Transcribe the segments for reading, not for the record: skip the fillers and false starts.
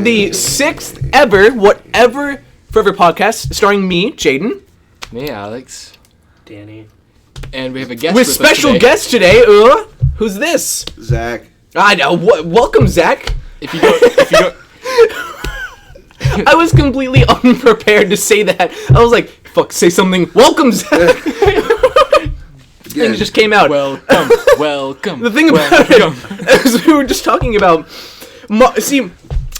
the 6th ever Whatever Forever podcast, starring me, Jaden. Me, Alex. Danny. And we have a guest With us special today. guest today. Who's this? Zach. I know. Welcome, Zach. If you go, I was completely unprepared to say that. I was like, fuck, say something. Welcome, Zach. And it just came out. welcome. The thing about it is we were just talking about...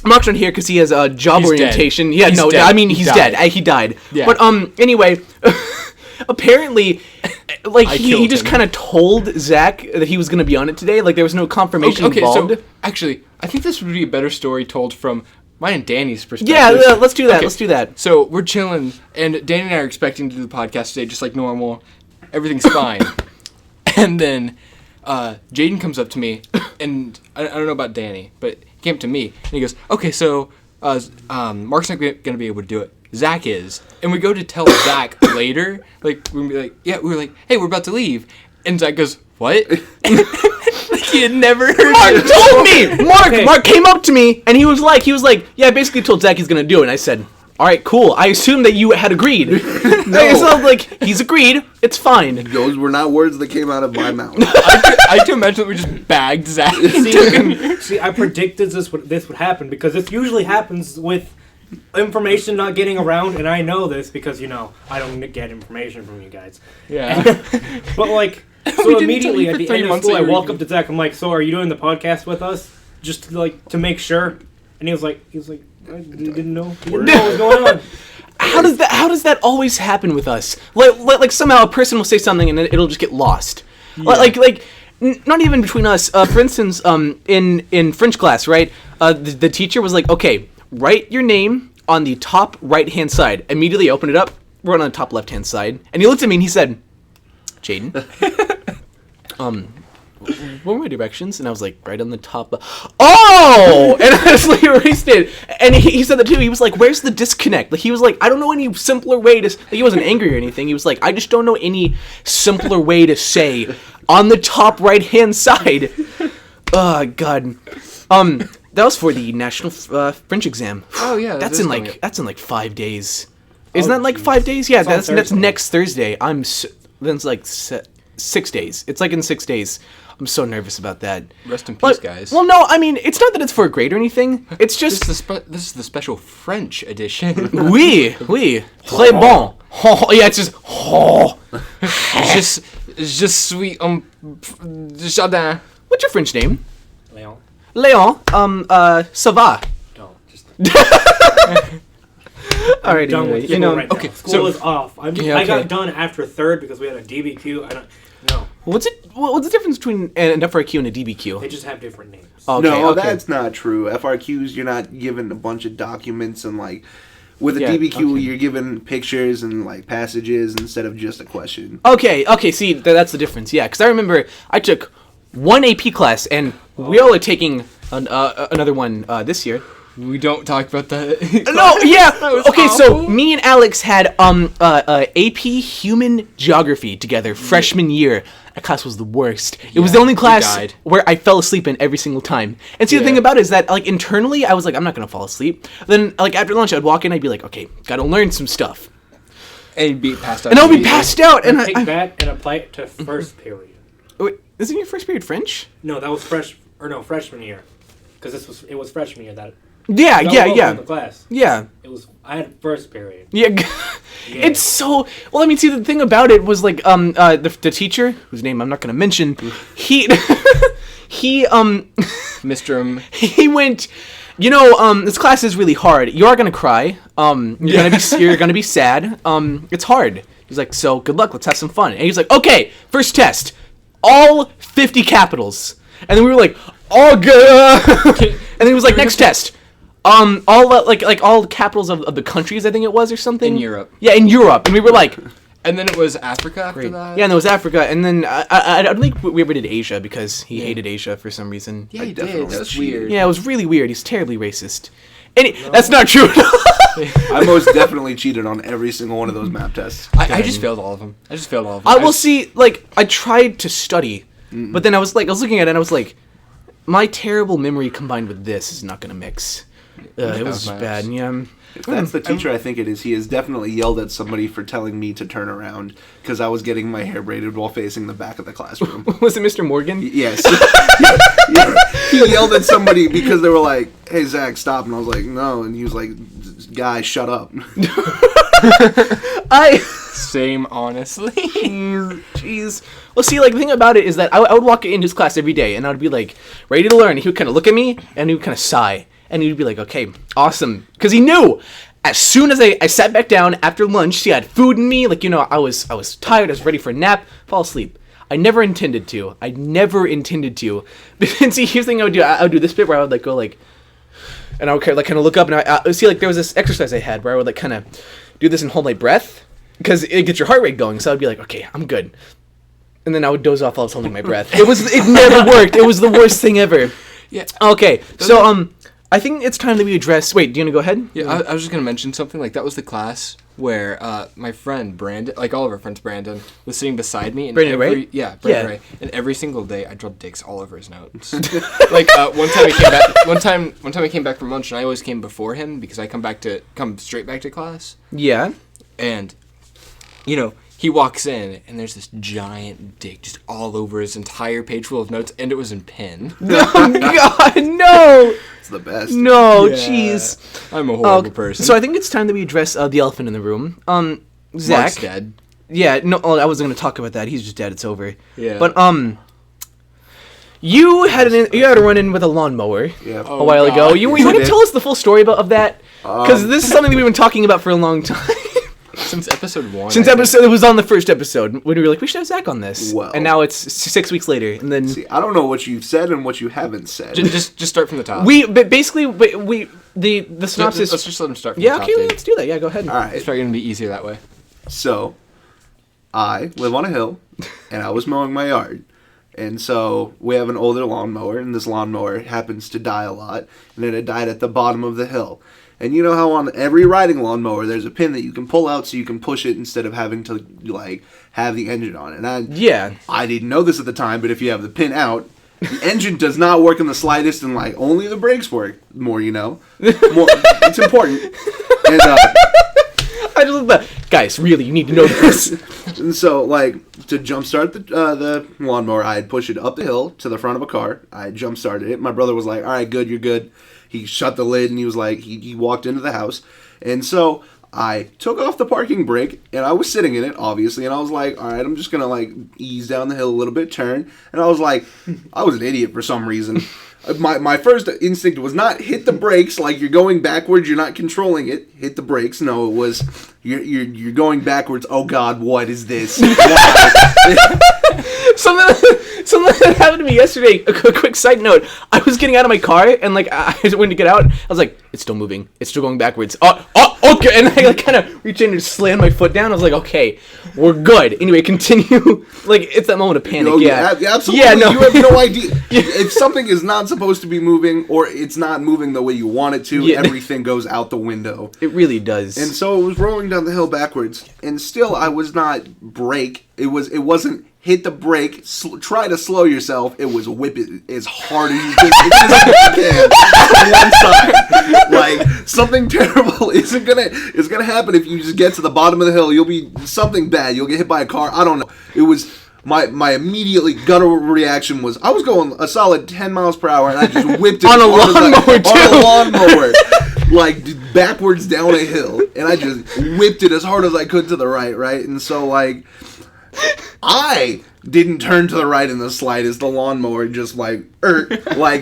Mark's not here because he has a job He's orientation. dead. Yeah, He's no, dead. I mean, He he's died. dead. He died. Yeah. But, anyway... Apparently, like, I he killed just him. kind of told Zach that he was going to be on it today. Like, there was no confirmation Okay, involved. so actually, I think this would be a better story told from mine and Danny's perspective. Yeah, let's do that. Okay. Let's do that. So we're chilling, and Danny and I are expecting to do the podcast today just like normal. Everything's fine. And then Jaden comes up to me, and I don't know about Danny, but he came up to me, and he goes, okay, so Mark's not going to be able to do it. Zach is. And we go to tell Zach later, like, we were like, hey, we're about to leave. And Zach goes, what? Like he had never heard Mark it. told me! Mark came up to me, and he was like, yeah, I basically told Zach he's going to do it. And I said, all right, cool. I assumed that you had agreed. No. So, like, he's agreed. It's fine. Those were not words that came out of my mouth. I can imagine that we just bagged Zach and took him. See, I predicted this would happen because this usually happens with information not getting around, and I know this because, I don't get information from you guys. Yeah. But, like, We so didn't immediately tell you at for the 3 end of months school, that I you were walk gonna- up to Zach, I'm like, so are you doing the podcast with us? Just, to make sure. And he was like, I didn't know. He didn't know what was going on. How does that always happen with us? Like somehow a person will say something and it'll just get lost. Like not even between us. For instance, in French class, right? The teacher was like, okay, write your name on the top right-hand side. Immediately open it up, wrote on the top left-hand side. And he looked at me and he said, Jaden, what were my directions? And I was like, right on the top. Oh! And I just like erased it. And he said that too. He was like, where's the disconnect? Like, he was like, I don't know any simpler way to... Like, he wasn't angry or anything. He was like, I just don't know any simpler way to say on the top right-hand side. Oh, God. That was for the national French exam. Oh, yeah. That's is in coming up. that's in like 5 days. Isn't that like 5 days? Yeah, It's on that's Thursday. next Thursday. Then it's like 6 days. It's like in 6 days. I'm so nervous about that. Rest in peace, But, guys. well, no, I mean, it's not that it's for a grade or anything. It's This just... is the special French edition. Oui, très bon. Oh, yeah, it's just... Oh. It's just sweet Jardin. What's your French name? Leon, Léon. Ça va. don't. Just All right, done anyway, with you school know... right okay, now. School so- is off. I Yeah, okay. got done after third because we had a DBQ. No, What's the difference between an FRQ and a DBQ? they just have different names. Okay, No, okay. that's not true. FRQs, you're not given a bunch of documents and with a Yeah, DBQ, okay. you're given pictures and passages instead of just a question. Okay, see, that's the difference, yeah. Because I remember I took one AP class, and we all are taking another one this year. We don't talk about that. No, yeah. That was Okay, so awful. me and Alex had AP Human Geography together freshman year. That class was the worst. It was the only we class died. where I fell asleep in every single time. And see, the Yeah. thing about it is that, internally, I was like, I'm not gonna fall asleep. Then, after lunch, I'd walk in, I'd be like, okay, gotta learn some stuff. And you'd be passed out. And I'll be passed out, and Take that and apply it to first period. Wait, isn't your first period French? No, that was freshman year, because it was freshman year that. Yeah, that yeah, was yeah. in the class. Yeah. I had first period. Yeah, it's so... Well, I mean, see, the thing about it was, the teacher, whose name I'm not going to mention, he... Mr. he went, this class is really hard. You are going to cry. You're going to be sad. It's hard. He's like, so, good luck. Let's have some fun. And he's like, okay, first test. All 50 capitals. And then we were like, oh, good. And then he was like, next test. All all capitals of the countries, I think it was, or something. In Europe. Yeah, in Europe. And we were like, And then it was Africa after that? yeah, and there was Africa. And then I don't think we ever did Asia because he hated Asia for some reason. Yeah, I he definitely did. That's cheated. weird. Yeah, it was really weird. He's terribly racist. And that's not true. I most definitely cheated on every single one of those map tests. I just failed all of them. I will see, I tried to study, but then I was looking at it and I was like, my terrible memory combined with this is not going to mix. It was my bad. ass. Yeah. If that's the teacher I think it is, he has definitely yelled at somebody for telling me to turn around because I was getting my hair braided while facing the back of the classroom. Was it Mr. Morgan? Yes. Yeah. He yelled at somebody because they were like, "Hey, Zach, stop." And I was like, "No." And he was like, "Guy, shut up." Same, honestly. Jeez. Well, see, like, the thing about it is that I would walk into his class every day, and I would be, like, ready to learn. And he would kind of look at me, and he would kind of sigh. And he would be like, okay, awesome. Because he knew as soon as I sat back down after lunch, he had food in me. Like, you know, I was tired. I was ready for a nap, fall asleep. I never intended to. But then, see, here's the thing I would do this bit where I would, like, go, like, and I would kind of look up, and I see, like, there was this exercise I had where I would, like, kind of do this and hold my breath. Because it gets your heart rate going, so I'd be like, okay, I'm good. And then I would doze off while I was holding my breath. It never worked. It was the worst thing ever. Yeah. Okay, so, I think it's time that we address... Wait, do you want to go ahead? Yeah, I was just going to mention something. Like, that was the class where my friend Brandon, like all of our friends, Brandon, was sitting beside me. And Brandon Ray? Yeah, Brandon Ray. And every single day, I draw dicks all over his notes. Like, one time he came back... One time he came back from lunch, and I always came before him because I come straight back to class. Yeah. And, you know, he walks in, and there's this giant dick just all over his entire page full of notes, and it was in pen. Oh, God, no! It's the best. No, Yeah. jeez. I'm a horrible person. So I think it's time that we address the elephant in the room. Zach. Mark's dead. Yeah, no, I wasn't going to talk about that. He's just dead. It's over. Yeah. But, you had a run-in with a lawnmower Yeah. a while God. ago. You want to did. tell us the full story of that? Because this is something that we've been talking about for a long time. Since episode 1. Since episode, it was on the first episode when we were like, we should have Zach on this. Well. And now it's 6 weeks later, and then See, I don't know what you've said and what you haven't said. Just start from the top. but basically the synopsis. Let's just let him start from Yeah, the top. okay, dude. let's do that. Yeah, go ahead. All right. It's probably going to be easier that way. So, I live on a hill, and I was mowing my yard. And so, we have an older lawnmower, and this lawnmower happens to die a lot, and then it died at the bottom of the hill. And you know how on every riding lawnmower, there's a pin that you can pull out so you can push it instead of having to, like, have the engine on it. And Yeah. I didn't know this at the time, but if you have the pin out, the engine does not work in the slightest, and, like, only the brakes work more, you know? It's important. And, I just love that. Guys, really, you need to know this. And so, like, to jumpstart the lawnmower, I'd push it up the hill to the front of a car. I jumpstarted it. My brother was like, all right, good, you're good. He shut the lid, and he was like, he walked into the house. And so I took off the parking brake, and I was sitting in it, obviously, and I was like, all right, I'm just going to, like, ease down the hill a little bit, turn. And I was like, I was an idiot for some reason. My first instinct was not hit the brakes, like you're going backwards, you're not controlling it. Hit the brakes. No, it was you're going backwards. Oh God, what is this? Why? Something that happened to me yesterday. A quick side note: I was getting out of my car, and like I went to get out. I was like, "It's still moving. It's still going backwards." Okay. And I like kind of reached in and slammed my foot down. I was like, "Okay, we're good." Anyway, continue. Like it's that moment of panic. Oh, yeah, absolutely. Yeah, no. You have no idea. If something is not supposed to be moving, or it's not moving the way you want it to, Yeah. everything goes out the window. It really does. And so it was rolling down the hill backwards, and still I was not brake. It wasn't hit the brake. Try to slow yourself. It was whip it as hard as you can to one side. Like something terrible is gonna happen if you just get to the bottom of the hill. You'll be something bad. You'll get hit by a car. I don't know. It was. My immediately guttural reaction was I was going a solid 10 miles per hour and I just whipped it On a as hard as lawnmower, too. on a lawnmower, like backwards down a hill, and I just whipped it as hard as I could to the right, and so like I didn't turn to the right in the slightest. The lawnmower just like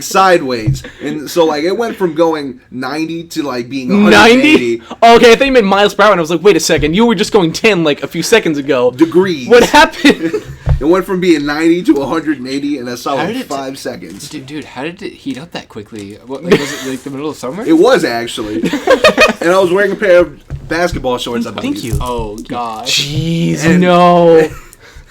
sideways, and so like it went from going 90 to like being 180 90? Okay, I think you meant miles per hour, and I was like, wait a second, you were just going 10 like a few seconds ago. degrees. What happened? It went from being 90 to 180 in a How solid did it- 5 seconds. Dude, how did it heat up that quickly? What, like, was it like the middle of summer? It was actually, and I was wearing a pair of basketball shorts. I believe. Thank you. Oh gosh. Jeez, And- no.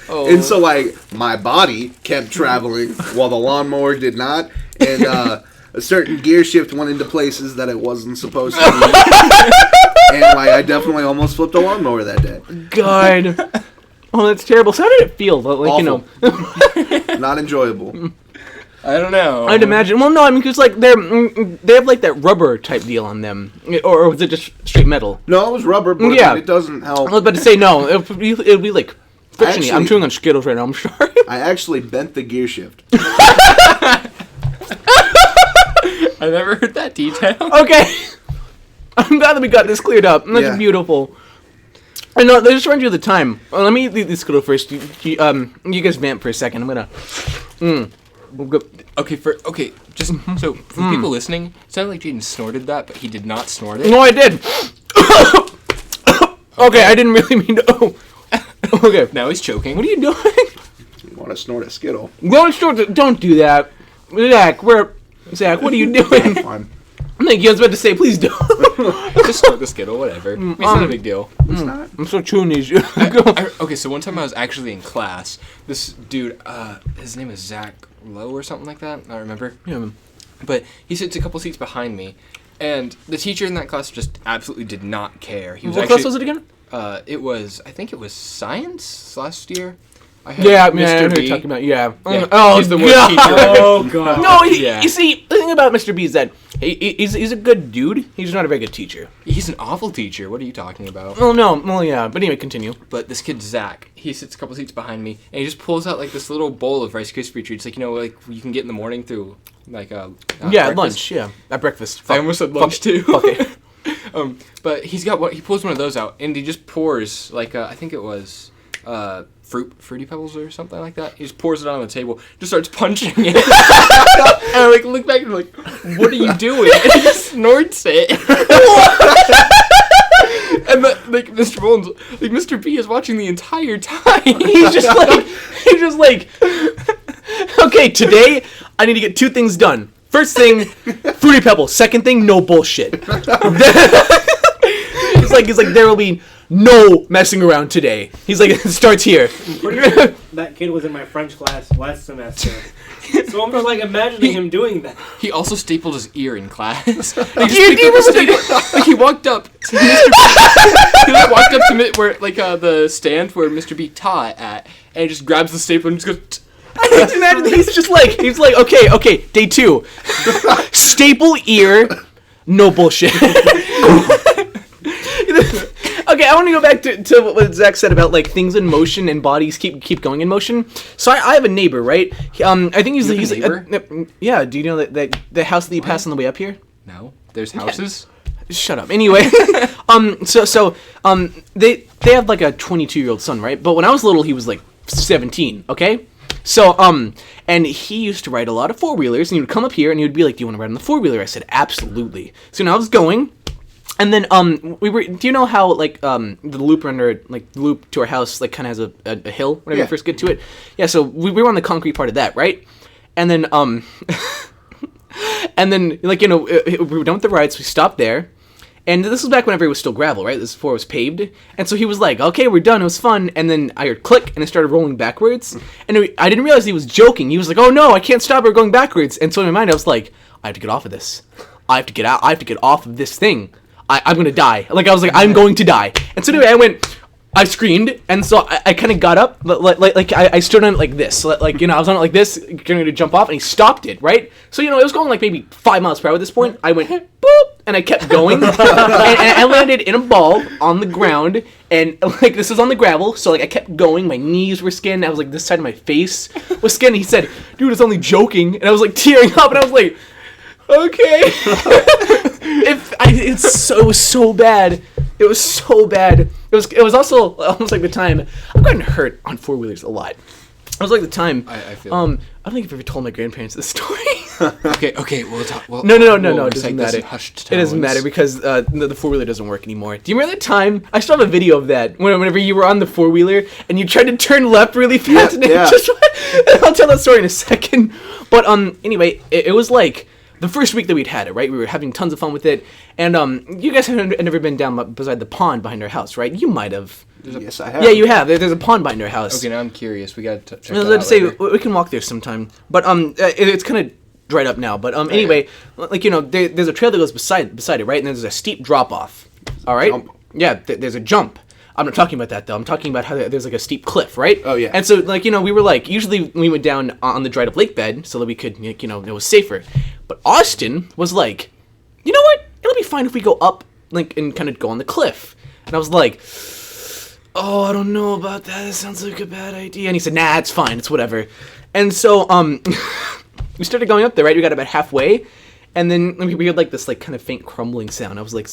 Oh. And so, like, my body kept traveling while the lawnmower did not, and a certain gear shift went into places that it wasn't supposed to be. And, like, I definitely almost flipped a lawnmower that day. God. Oh, that's terrible. So how did it feel? Like, you know. Not enjoyable. I don't know. I'd imagine. Well, no, I mean, because like they have like that rubber type deal on them, or was it just straight metal? No, it was rubber, but Yeah. it doesn't help. I was about to say no. It'll be like frictiony. I'm Actually- chewing on Skittles right now. I'm sorry. I actually bent the gear shift. I never heard that detail. Okay. I'm glad that we got this cleared up. That's Yeah. beautiful. I know. Let's run through the time. Let me leave this Skittle first. You guys vamp for a second. I'm gonna. We'll go- Just so for people listening, it sounded like Jaden snorted that, but he did not snort it. No, I did. Okay, I didn't really mean to. Oh. Okay. Now he's choking. What are you doing? You want to snort a Skittle? Don't do that, Zach. Zach? What are you doing? Fine. Thank you. I was about to say, please don't. Just snort the Skittle, whatever. It's not a big deal. It's not. I'm so chewing these. Okay, so one time I was actually in class. This dude, his name is Zach Lowe or something like that. I don't remember. Yeah. But he sits a couple seats behind me, and the teacher in that class just absolutely did not care. He was What class was it again? I think it was science last year. I had Yeah, I Mr. know what B. you're talking about. Yeah. Yeah, Oh, he's the worst God. teacher. Oh god. No, Yeah. you see, the thing about Mr. B is that he's a good dude. He's not a very good teacher. He's an awful teacher. What are you talking about? Well, no, well, yeah. But anyway, continue. But this kid Zach, he sits a couple seats behind me, and he just pulls out like this little bowl of Rice Krispie treats, like like you can get in the morning through like Yeah, breakfast. lunch. Yeah, at breakfast. I almost said lunch too. Fuck it. But he pulls one of those out, and he just pours like I think it was fruity pebbles or something like that. He just pours it on the table, just starts punching it, and I like look back and I'm like, what are you doing? And he just snorts it. And like Mr. Bones, like Mr. B is watching the entire time. He's just like, okay, today I need to get two things done. First thing, Fruity Pebbles. Second thing, no bullshit. He's like, there will be no messing around today. He's like, it starts here. Pretty sure that kid was in my French class last semester. So I'm just like imagining him doing that. He also stapled his ear in class. He just You picked up was the staple- like he walked up to Mr. B. He like walked up to where like the stand where Mr. B taught at, and he just grabs the staple and just goes. I can imagine he's like, okay, day 2. Staple ear, no bullshit. Okay, I want to go back to what Zach said about like things in motion and bodies keep going in motion. So I have a neighbor, right? I think he's You have a neighbor? Yeah. Do you know that the house that you pass on the way up here? No, there's houses. Shut up. Anyway, they have like a 22-year-old son, right? But when I was little, he was like 17. Okay. So and he used to ride a lot of 4-wheelers, and he would come up here and he would be like, "Do you want to ride on the 4-wheeler?" I said, "Absolutely." So now I was going. And then we were. Do you know how like the loop under like the loop to our house like kind of has a hill whenever Yeah. you first get to it? Yeah. So we were on the concrete part of that, right? And then and then like we were done with the ride, so we stopped there. And this was back whenever it was still gravel, right? This is before it was paved. And so he was like, "Okay, we're done. It was fun." And then I heard click, and it started rolling backwards. And I didn't realize he was joking. He was like, "Oh no, I can't stop. We're going backwards." And so in my mind, I was like, "I have to get off of this. I have to get out. I have to get off of this thing. I'm gonna die." Like I was like, "I'm going to die." And so anyway, I screamed, and so I kind of got up, like I stood on it like this, so like I was on it like this, going to jump off, and he stopped it, right? So it was going like maybe 5 miles per hour at this point. I went boop, and I kept going, and I landed in a ball on the ground, and like this was on the gravel, so like I kept going. My knees were skinned. I was like this side of my face was skinned. He said, "Dude, it's only joking," and I was like tearing up, and I was like, "Okay." It was so bad. It was so bad. It was also almost like the time I've gotten hurt on 4-wheelers a lot. It was like the time. I feel. I don't think I've ever told my grandparents this story. Okay. We'll talk. No. We'll It doesn't recite this matter. in hushed It doesn't tones. matter because the 4-wheeler doesn't work anymore. Do you remember that time? I still have a video of that. Whenever you were on the 4-wheeler and you tried to turn left really fast, and it yeah. just. I'll tell that story in a second. But anyway, it was like the first week that we'd had it, right? We were having tons of fun with it, and you guys have never been down beside the pond behind our house, right? You might have. Yes, I have. Yeah, you have. There's a pond behind our house. Okay, now I'm curious. We gotta check I was that about out to say later. we can walk there sometime, but it's kind of dried up now. But anyway, like there's a trail that goes beside it, right? And there's a steep drop off. All right. Jump. Yeah, there's a jump. I'm not talking about that though. I'm talking about how there's like a steep cliff, right? Oh, yeah. And so like we were like usually we went down on the dried up lake bed so that we could it was safer. But Austin was like, you know what? It'll be fine if we go up like and kind of go on the cliff. And I was like, oh, I don't know about that. That sounds like a bad idea. And he said, nah, it's fine. It's whatever. And so we started going up there, right? We got about halfway, and then we heard like this like kind of faint crumbling sound. I was like,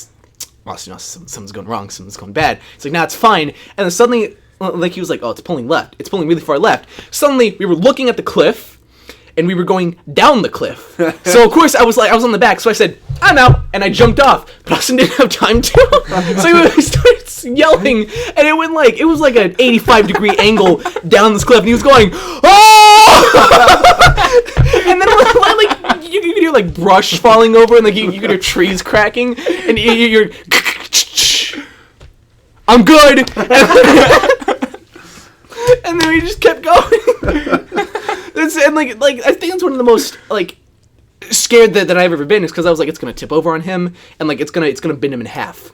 Austin, something's going wrong. Something's going bad. It's like, nah, it's fine. And then suddenly, like he was like, oh, it's pulling left. It's pulling really far left. Suddenly, we were looking at the cliff, and we were going down the cliff. So of course I was on the back, so I said, I'm out, and I jumped off. But Austin didn't have time to. So he started yelling, and it was like an 85-degree angle down this cliff, and he was going, oh! And then like you could hear like brush falling over, and like you could hear trees cracking, and you're I'm good. And then we just kept going. And like I think it's one of the most like scared that I've ever been is because I was like, it's gonna tip over on him, and like it's gonna bend him in half.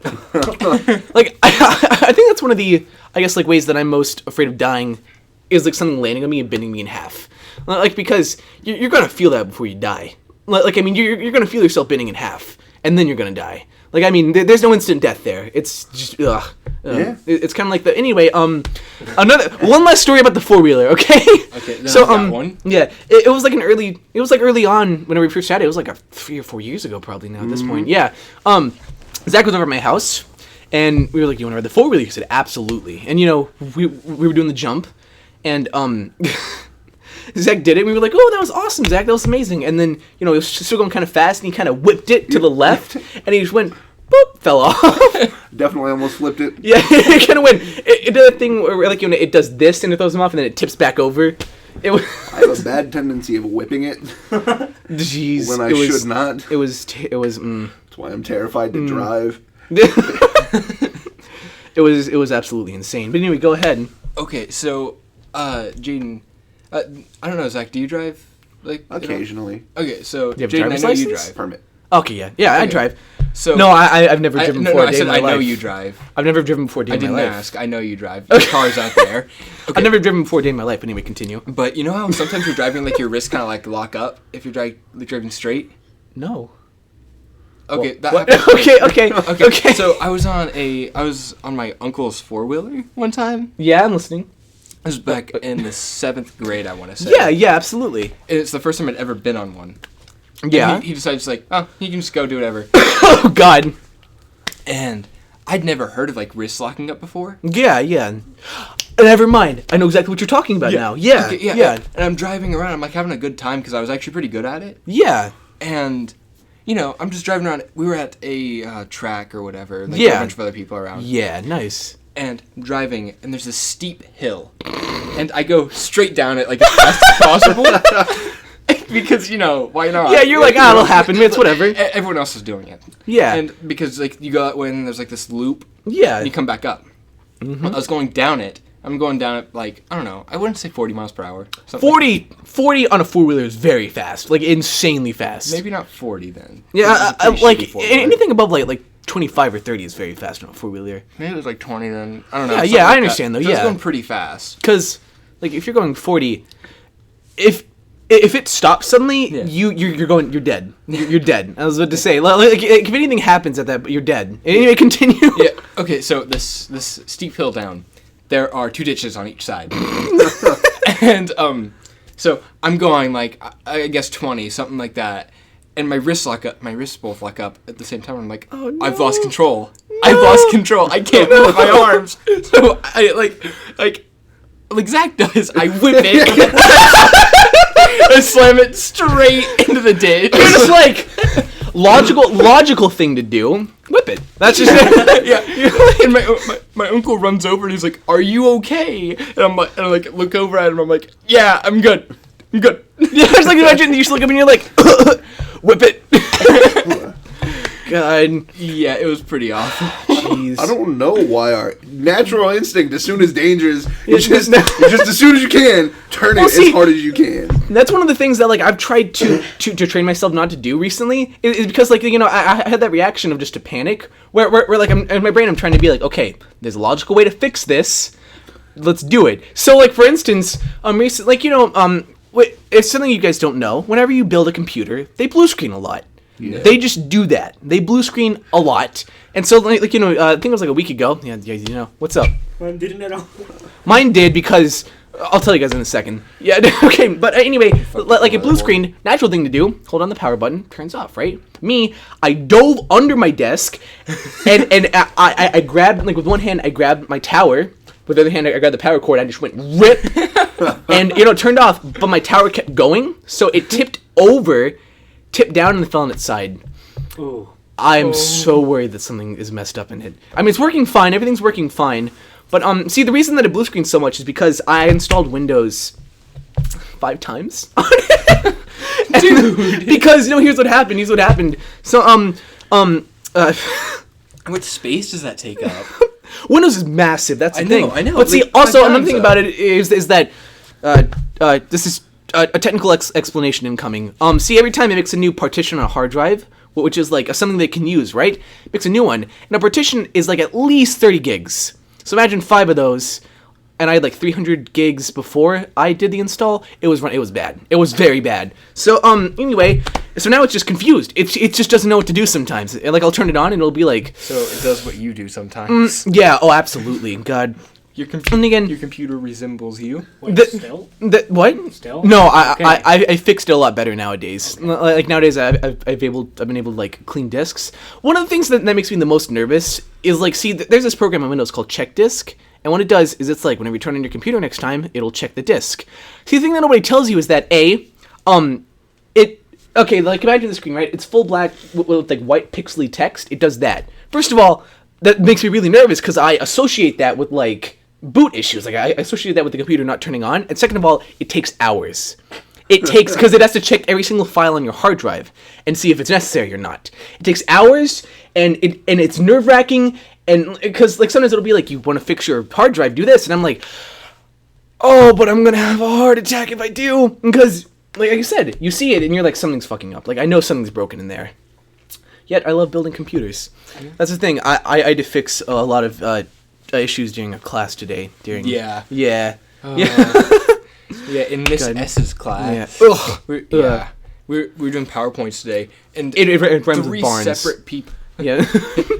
Like I think that's one of the like ways that I'm most afraid of dying is like something landing on me and bending me in half. Like because you're gonna feel that before you die. Like I mean you're gonna feel yourself bending in half, and then you're gonna die. Like I mean there's no instant death there. It's just Yeah. It's kind of like the anyway. Another one last story about the 4-wheeler. Okay. Okay. So that one. yeah, it was like early on whenever we first had it. It was like 3 or 4 years ago probably now at this point. Yeah. Zach was over at my house, and we were like, "You want to ride the 4-wheeler?" He said, "Absolutely." And we were doing the jump, and Zach did it. And we were like, "Oh, that was awesome, Zach. That was amazing." And then it was still going kind of fast, and he kind of whipped it to the left, and he just went. Boop, fell off. Definitely almost flipped it. Yeah, it kind of went. It did a thing where like it does this and it throws him off, and then it tips back over. It was. I have a bad tendency of whipping it. Jeez, when I should not. It was. That's why I'm terrified to drive. It was absolutely insane. But anyway, go ahead. Okay, so Jaden, I don't know, Zach. Do you drive like Occasionally. Okay, so Do you have a Jaden, I driver's know you license? drive. Permit. Okay, yeah, I Okay. drive. So No, I've never driven before. I a day said in my I know life. you drive. I've never driven before a day I in my didn't life. ask. I know you drive. Your car's out there. Okay. I've never driven before a day in my life. Anyway, continue. But you know how sometimes you're driving like your wrists kind of like lock up if you're driving straight. No. Okay, that What? happens. Okay. So I was on my uncle's 4-wheeler one time. Yeah, I'm listening. This was back in the 7th grade, I want to say. Yeah, absolutely. And it's the first time I'd ever been on one. And Yeah. he decides like, oh, you can just go do whatever. Oh God. And I'd never heard of like wrist locking up before. Yeah. Never mind. I know exactly what you're talking about now. Yeah. Okay, Yeah. And I'm driving around. I'm like having a good time because I was actually pretty good at it. Yeah. And I'm just driving around. We were at a track or whatever. Like, Yeah. a bunch of other people around. Yeah. Nice. And driving, and there's this steep hill, and I go straight down it like as fast as possible. Because why not? Yeah, you're like, it'll happen. It's whatever. Everyone else is doing it. Yeah. And because like you go that way, and there's like this loop, Yeah. and you come back up. I was going down it. I'm going down it like I don't know. I wouldn't say 40 miles per hour. Something like 40 on a 4-wheeler is very fast, like insanely fast. maybe not 40 then. Yeah, This is a pretty like shitty 4-wheeler. anything above like 25 or 30 is very fast on a 4-wheeler. Maybe it was like 20 then. I don't know. Yeah, something yeah, I like understand, that. though, So yeah. It's going pretty fast. Because like if you're going 40, if it stops suddenly, Yeah. you're dead. You're dead. I was about to say like if anything happens at that, you're dead. Anyway, continue. Yeah. Okay. So this steep hill down, there are 2 ditches on each side, and so I'm going like I guess 20 something like that, and my wrists both lock up at the same time. I'm like, Oh, no. I've lost control. I've lost control. I can't move my arms. So I like Zach does. I whip it. I slam it straight into the ditch. You're just like logical thing to do. Whip it. That's just it. Yeah, and my uncle runs over and he's like, "Are you okay?" And I'm like, look over at him. I'm like, "Yeah, I'm good. I'm good." Yeah, it's like imagine you just look up and you're like, whip it. God. Yeah, it was pretty awful. jeez. I don't know why our natural instinct, as soon as danger is, Yeah, it's just no. as soon as you can, turn it see- as hard as you can. That's one of the things that like I've tried to train myself not to do recently is because like I had that reaction of just to panic where like I'm in my brain I'm trying to be like, okay, there's a logical way to fix this, let's do it. So like for instance, recently, like it's something you guys don't know. Whenever you build a computer, they blue screen a lot. Yeah. They just do that. They blue screen a lot, and so like I think it was like a week ago. Yeah, what's up? Didn't it all? Mine did because I'll tell you guys in a second. Yeah, okay, but anyway, like a blue screen, natural thing to do. Hold on the power button, turns off, right? Me, I dove under my desk, and I grabbed like with one hand I grabbed my tower, with the other hand I grabbed the power cord. I just went rip, and it turned off, but my tower kept going, so it tipped down and fell on its side. Ooh. I'm so worried that something is messed up in it. I mean, it's working fine. Everything's working fine. But, see, the reason that it blue screens so much is because I installed Windows 5 times. Dude! Because, here's what happened. So, What space does that take up? Windows is massive. That's the I thing. know, I know. But see, Like, also, 5 another thing times, about it is that this is a technical explanation incoming. See, every time it makes a new partition on a hard drive, which is like something they can use, right? It makes a new one, and a partition is like at least 30 gigs. So imagine 5 of those, and I had like 300 gigs before I did the install. It was bad. It was very bad. So anyway, so now it's just confused. It just doesn't know what to do sometimes. Like I'll turn it on and it'll be like, So it does what you do sometimes. yeah, oh absolutely, God. Your And again, your computer resembles you. Wait, The- still? What? Still? No, Okay. I fixed it a lot better nowadays. Like nowadays, I've been able to like clean disks. One of the things that makes me the most nervous is like, see, there's this program on Windows called Check Disk, and what it does is it's like whenever you turn on your computer next time, it'll check the disk. See, the thing that nobody tells you is that okay, like imagine the screen, right? It's full black with like white pixely text. It does that. First of all, that makes me really nervous because I associate that with like boot issues. Like I associate that with the computer not turning on. And second of all, it takes hours. It takes because it has to check every single file on your hard drive and see if it's necessary or not. It takes hours, and it's nerve wracking. And because like sometimes it'll be like you want to fix your hard drive, do this, and I'm like, oh, but I'm gonna have a heart attack if I do, because like I said, you see it and you're like something's fucking up. Like I know something's broken in there. Yet I love building computers. That's the thing. I had to fix a lot of issues during a class today. Yeah. Yeah. Yeah, in Miss God. S's class. Yeah. Ugh. We're doing PowerPoints today, and It rhymes with 3 Barnes. separate people. Yeah.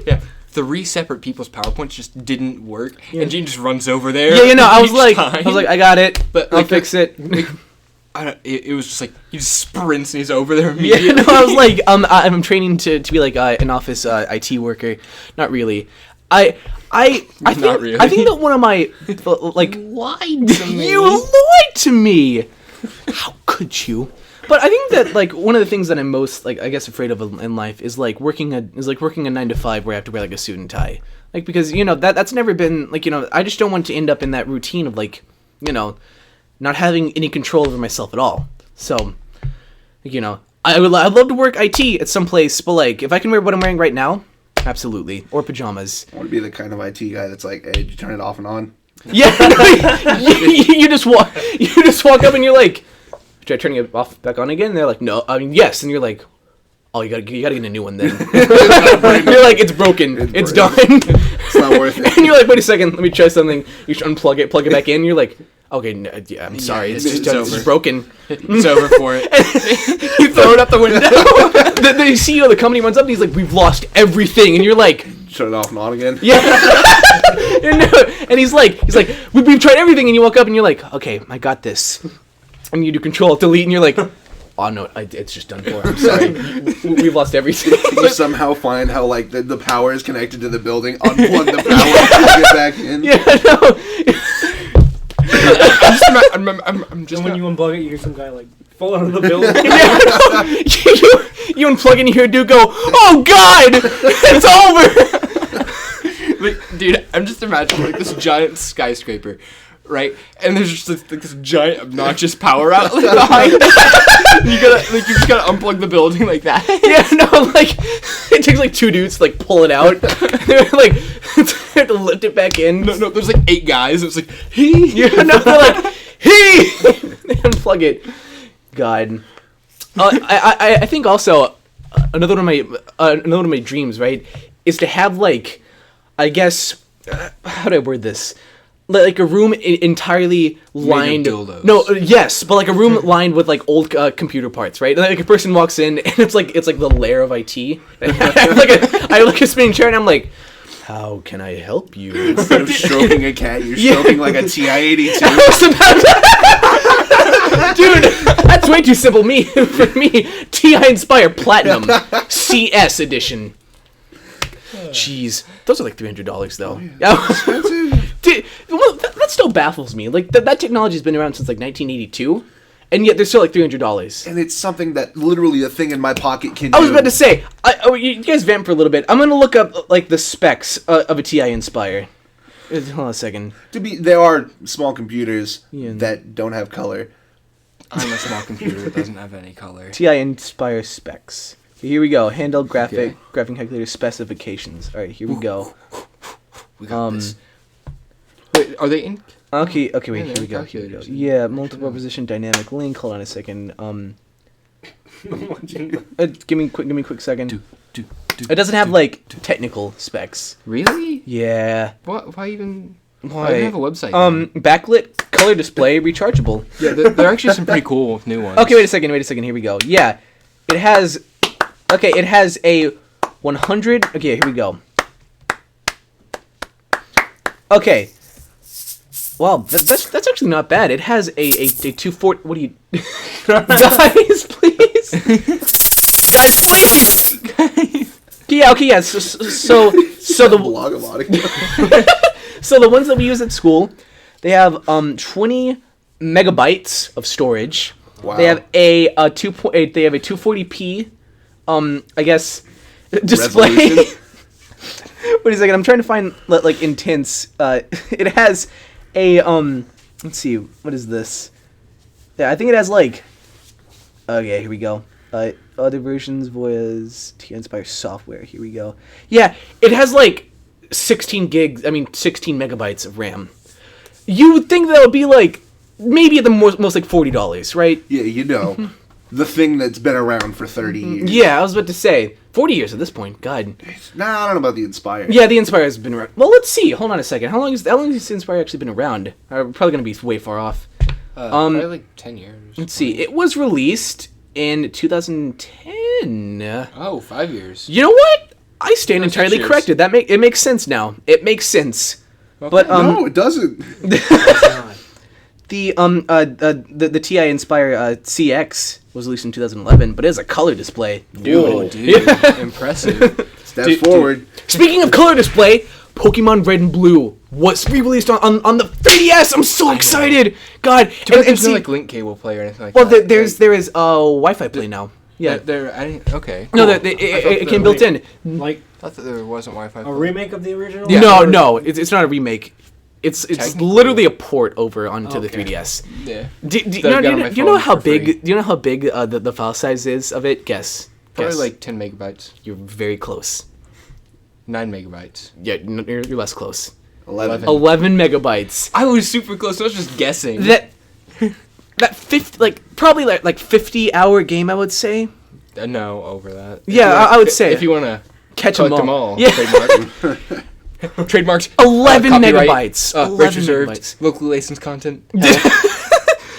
Yeah, 3 separate people's PowerPoints just didn't work, and Gene just runs over there. Yeah, I was each like, time. I got it, But, I'll like, fix it. It was just like he just sprints and he's over there Yeah, immediately. no, I was like, I'm training to be like an office IT worker. Not really. I think Not really. I think that one of my like lied to me. you lied to me. How could you? But I think that like one of the things that I'm most like I guess afraid of in life is like working a 9 to 5 where I have to wear like a suit and tie. Like because that's never been like I just don't want to end up in that routine of like not having any control over myself at all. So I'd love to work IT at some place, but like if I can wear what I'm wearing right now, absolutely, or pajamas. I want to be the kind of IT guy that's like, hey, did you turn it off and on? Yeah, you just walk up and you're like, should I turn it off back on again? And they're like, no, I mean yes, and you're like, oh, you gotta get a new one then. You're like, it's broken, it's done. It's not worth it. And you're like, wait a second, let me try something. You should unplug it, plug it back in. You're like, okay, no, yeah, I'm sorry, it's it's over. just broken. It's over for it. You throw it out the window. the CEO of the company runs up and he's like, we've lost everything, and you're like, Shut it off and on again. yeah. And he's like, we've tried everything, and you walk up and you're like, okay, I got this, and you do Control Delete, and you're like, oh no, it's just done for. I'm sorry, we've lost everything. You somehow find how like the power is connected to the building, unplug the power, and get back in. Yeah, no. I'm just And when you unplug it, you hear some guy like fall out of the building. Yeah, no. You unplug and you hear dude go, oh god, it's over. like, dude, I'm just imagining like this giant skyscraper, right? And there's just this giant obnoxious power outlet behind. And you just gotta unplug the building like that. Yeah, no, like it takes like 2 dudes to like pull it out. They're like I have to lift it back in. No, there's like 8 guys. It's like, he. Yeah, no, they're like, hey! They unplug it. God. I think also another one of my dreams, right, is to have like, I guess, how do I word this? Like a room entirely lined. dildos. No, yes, but like a room lined with like old computer parts, right? And like a person walks in and it's like the lair of IT. I look at a spinning chair and I'm like, how can I help you? Instead of stroking a cat, you're Yeah. stroking like a TI-82. Dude, that's way too simple for me. TI Inspire Platinum CS edition. Jeez, those are like $300 though. Dude, well, that still baffles me. Like that technology's been around since like 1982, and yet they're still like $300. And it's something that literally a thing in my pocket can do. I was about to say, you guys vamp for a little bit. I'm gonna look up like the specs of a TI Inspire. Hold on a second. There are small computers Yeah. that don't have color. I'm a small computer that doesn't have any color. TI Inspire specs. Here we go. Handheld graphing calculator specifications. All right, here we go. We got this. Wait, are they in? Okay, wait, Yeah, here we they're go. Here we go. calculators. Yeah, multiple position dynamic link. Hold on a second. Give me a quick second. It doesn't have like technical specs. Really? Yeah. What? Why even? Why? Why do they have a website? then? Backlit color display rechargeable. Yeah, there are actually some pretty cool new ones. Okay, wait a second. Here we go. Yeah, it has. Okay, it has a 100. Okay, here we go. Okay. Wow, that's actually not bad. It has a 240. What do you? Guys, please. Guys, please. Yeah. Okay. Yeah. So the blog of audio. So the ones that we use at school, they have 20 megabytes of storage. Wow. They have a 2.8. They have a 240p. I guess display. Resolution? Wait a second. I'm trying to find like intense. It has a Let's see. What is this? Yeah, I think it has like. Okay, here we go. Other versions was T-Inspire software. Here we go. Yeah, it has like 16 megabytes of RAM. You would think that would be like maybe at the most like $40, right? Yeah, you know. The thing that's been around for 30 years. Yeah, I was about to say 40 years at this point. God. Nah, I don't know about the Inspire. Yeah, the Inspire has been around. Well, let's see. Hold on a second. How long has the Inspire actually been around? We're probably gonna be way far off. Probably like 10 years. Let's see. It was released in 2010. Oh, 5 years. You know what? I stand Or 6 entirely years. corrected. It makes sense now. It makes sense. Okay. But No, it doesn't. the TI Inspire CX was released in 2011, but it has a color display. Oh, dude, impressive. Step forward. Speaking of color display, Pokemon Red and Blue was re-released on the 3DS. I'm so excited. God, But and there's see, no like link cable play or anything like well, that. there is Wi-Fi play now. Yeah. Okay. No, cool. it came built in. Like I thought that there wasn't Wi-Fi. a remake of the original? Yeah. No, it's not a remake. It's Technically. literally a port over onto the Okay. 3DS. Yeah. Do That I got on my you know phone how for free. big? Do you know how big the file size is of it? Guess. Probably Guess. like 10 megabytes. You're very close. 9 megabytes. Yeah, you're less close. 11. 11 megabytes. I was super close. I was just guessing. That 50 probably like 50-hour game, I would say. No, over that. Yeah, I would say. If you want to Catch collect them them all. all. Yeah. Trademark. Trademarks. 11 copyright, megabytes. 11 rights reserved. megabytes. Locally licensed content.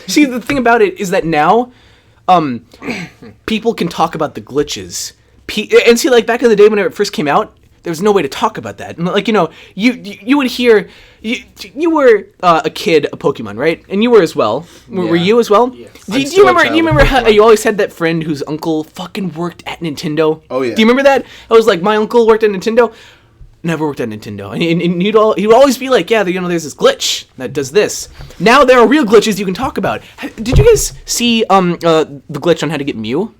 See, the thing about it is that now, people can talk about the glitches. And see, like back in the day when it first came out, there was no way to talk about that. And like you would hear, you were a kid of Pokemon, right? And you were as well. Were Yeah. you as well? Yes. Do I'm you still a remember? child You of remember how Pokemon. you always had that friend whose uncle fucking worked at Nintendo? Oh, yeah. Do you remember that? I was like, my uncle worked at Nintendo. Never worked at Nintendo, and he would always be like, yeah, there's this glitch that does this. Now there are real glitches you can talk about. Did you guys see the glitch on how to get Mew?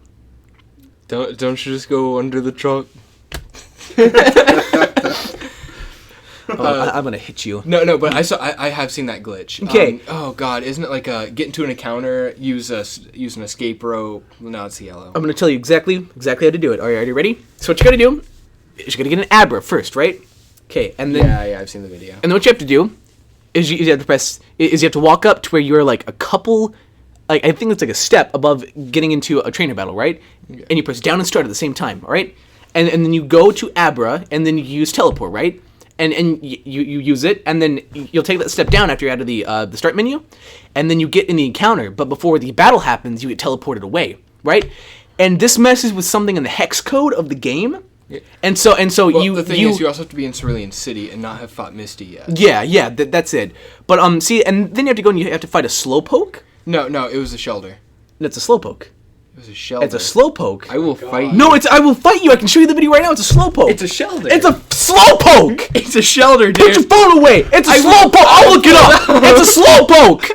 Don't you just go under the truck? I'm gonna hit you. No, but I have seen that glitch. Okay. Oh God, isn't it like get into an encounter, use an escape rope? No, it's yellow. I'm gonna tell you exactly how to do it. Are you ready? So what you gotta do is you gotta get an Abra first, right? Okay, and then Yeah, I've seen the video. and then what you have to do is you have to you have to walk up to where you're like a couple, like I think it's like a step above getting into a trainer battle, right? Yeah. And you press down and start at the same time, all right? And then you go to Abra, and then you use teleport, right? And you use it, and then you'll take that step down after you're out of the start menu, and then you get in the encounter. But before the battle happens, you get teleported away, right? And this messes with something in the hex code of the game. Yeah. And so Well, the thing is, you also have to be in Cerulean City and not have fought Misty yet. yeah, that's it. But see, and then you have to go and you have to fight a slowpoke. No, it was a Shelder. That's a slowpoke. It was a Shelder. It's a slowpoke. I will fight you. No, I will fight you. I can show you the video right now. It's a slowpoke. It's a Shelder. It's a slowpoke. It's a Shelder, Put your dude. phone away. It's a slowpoke. I'll look it up. It's a slowpoke.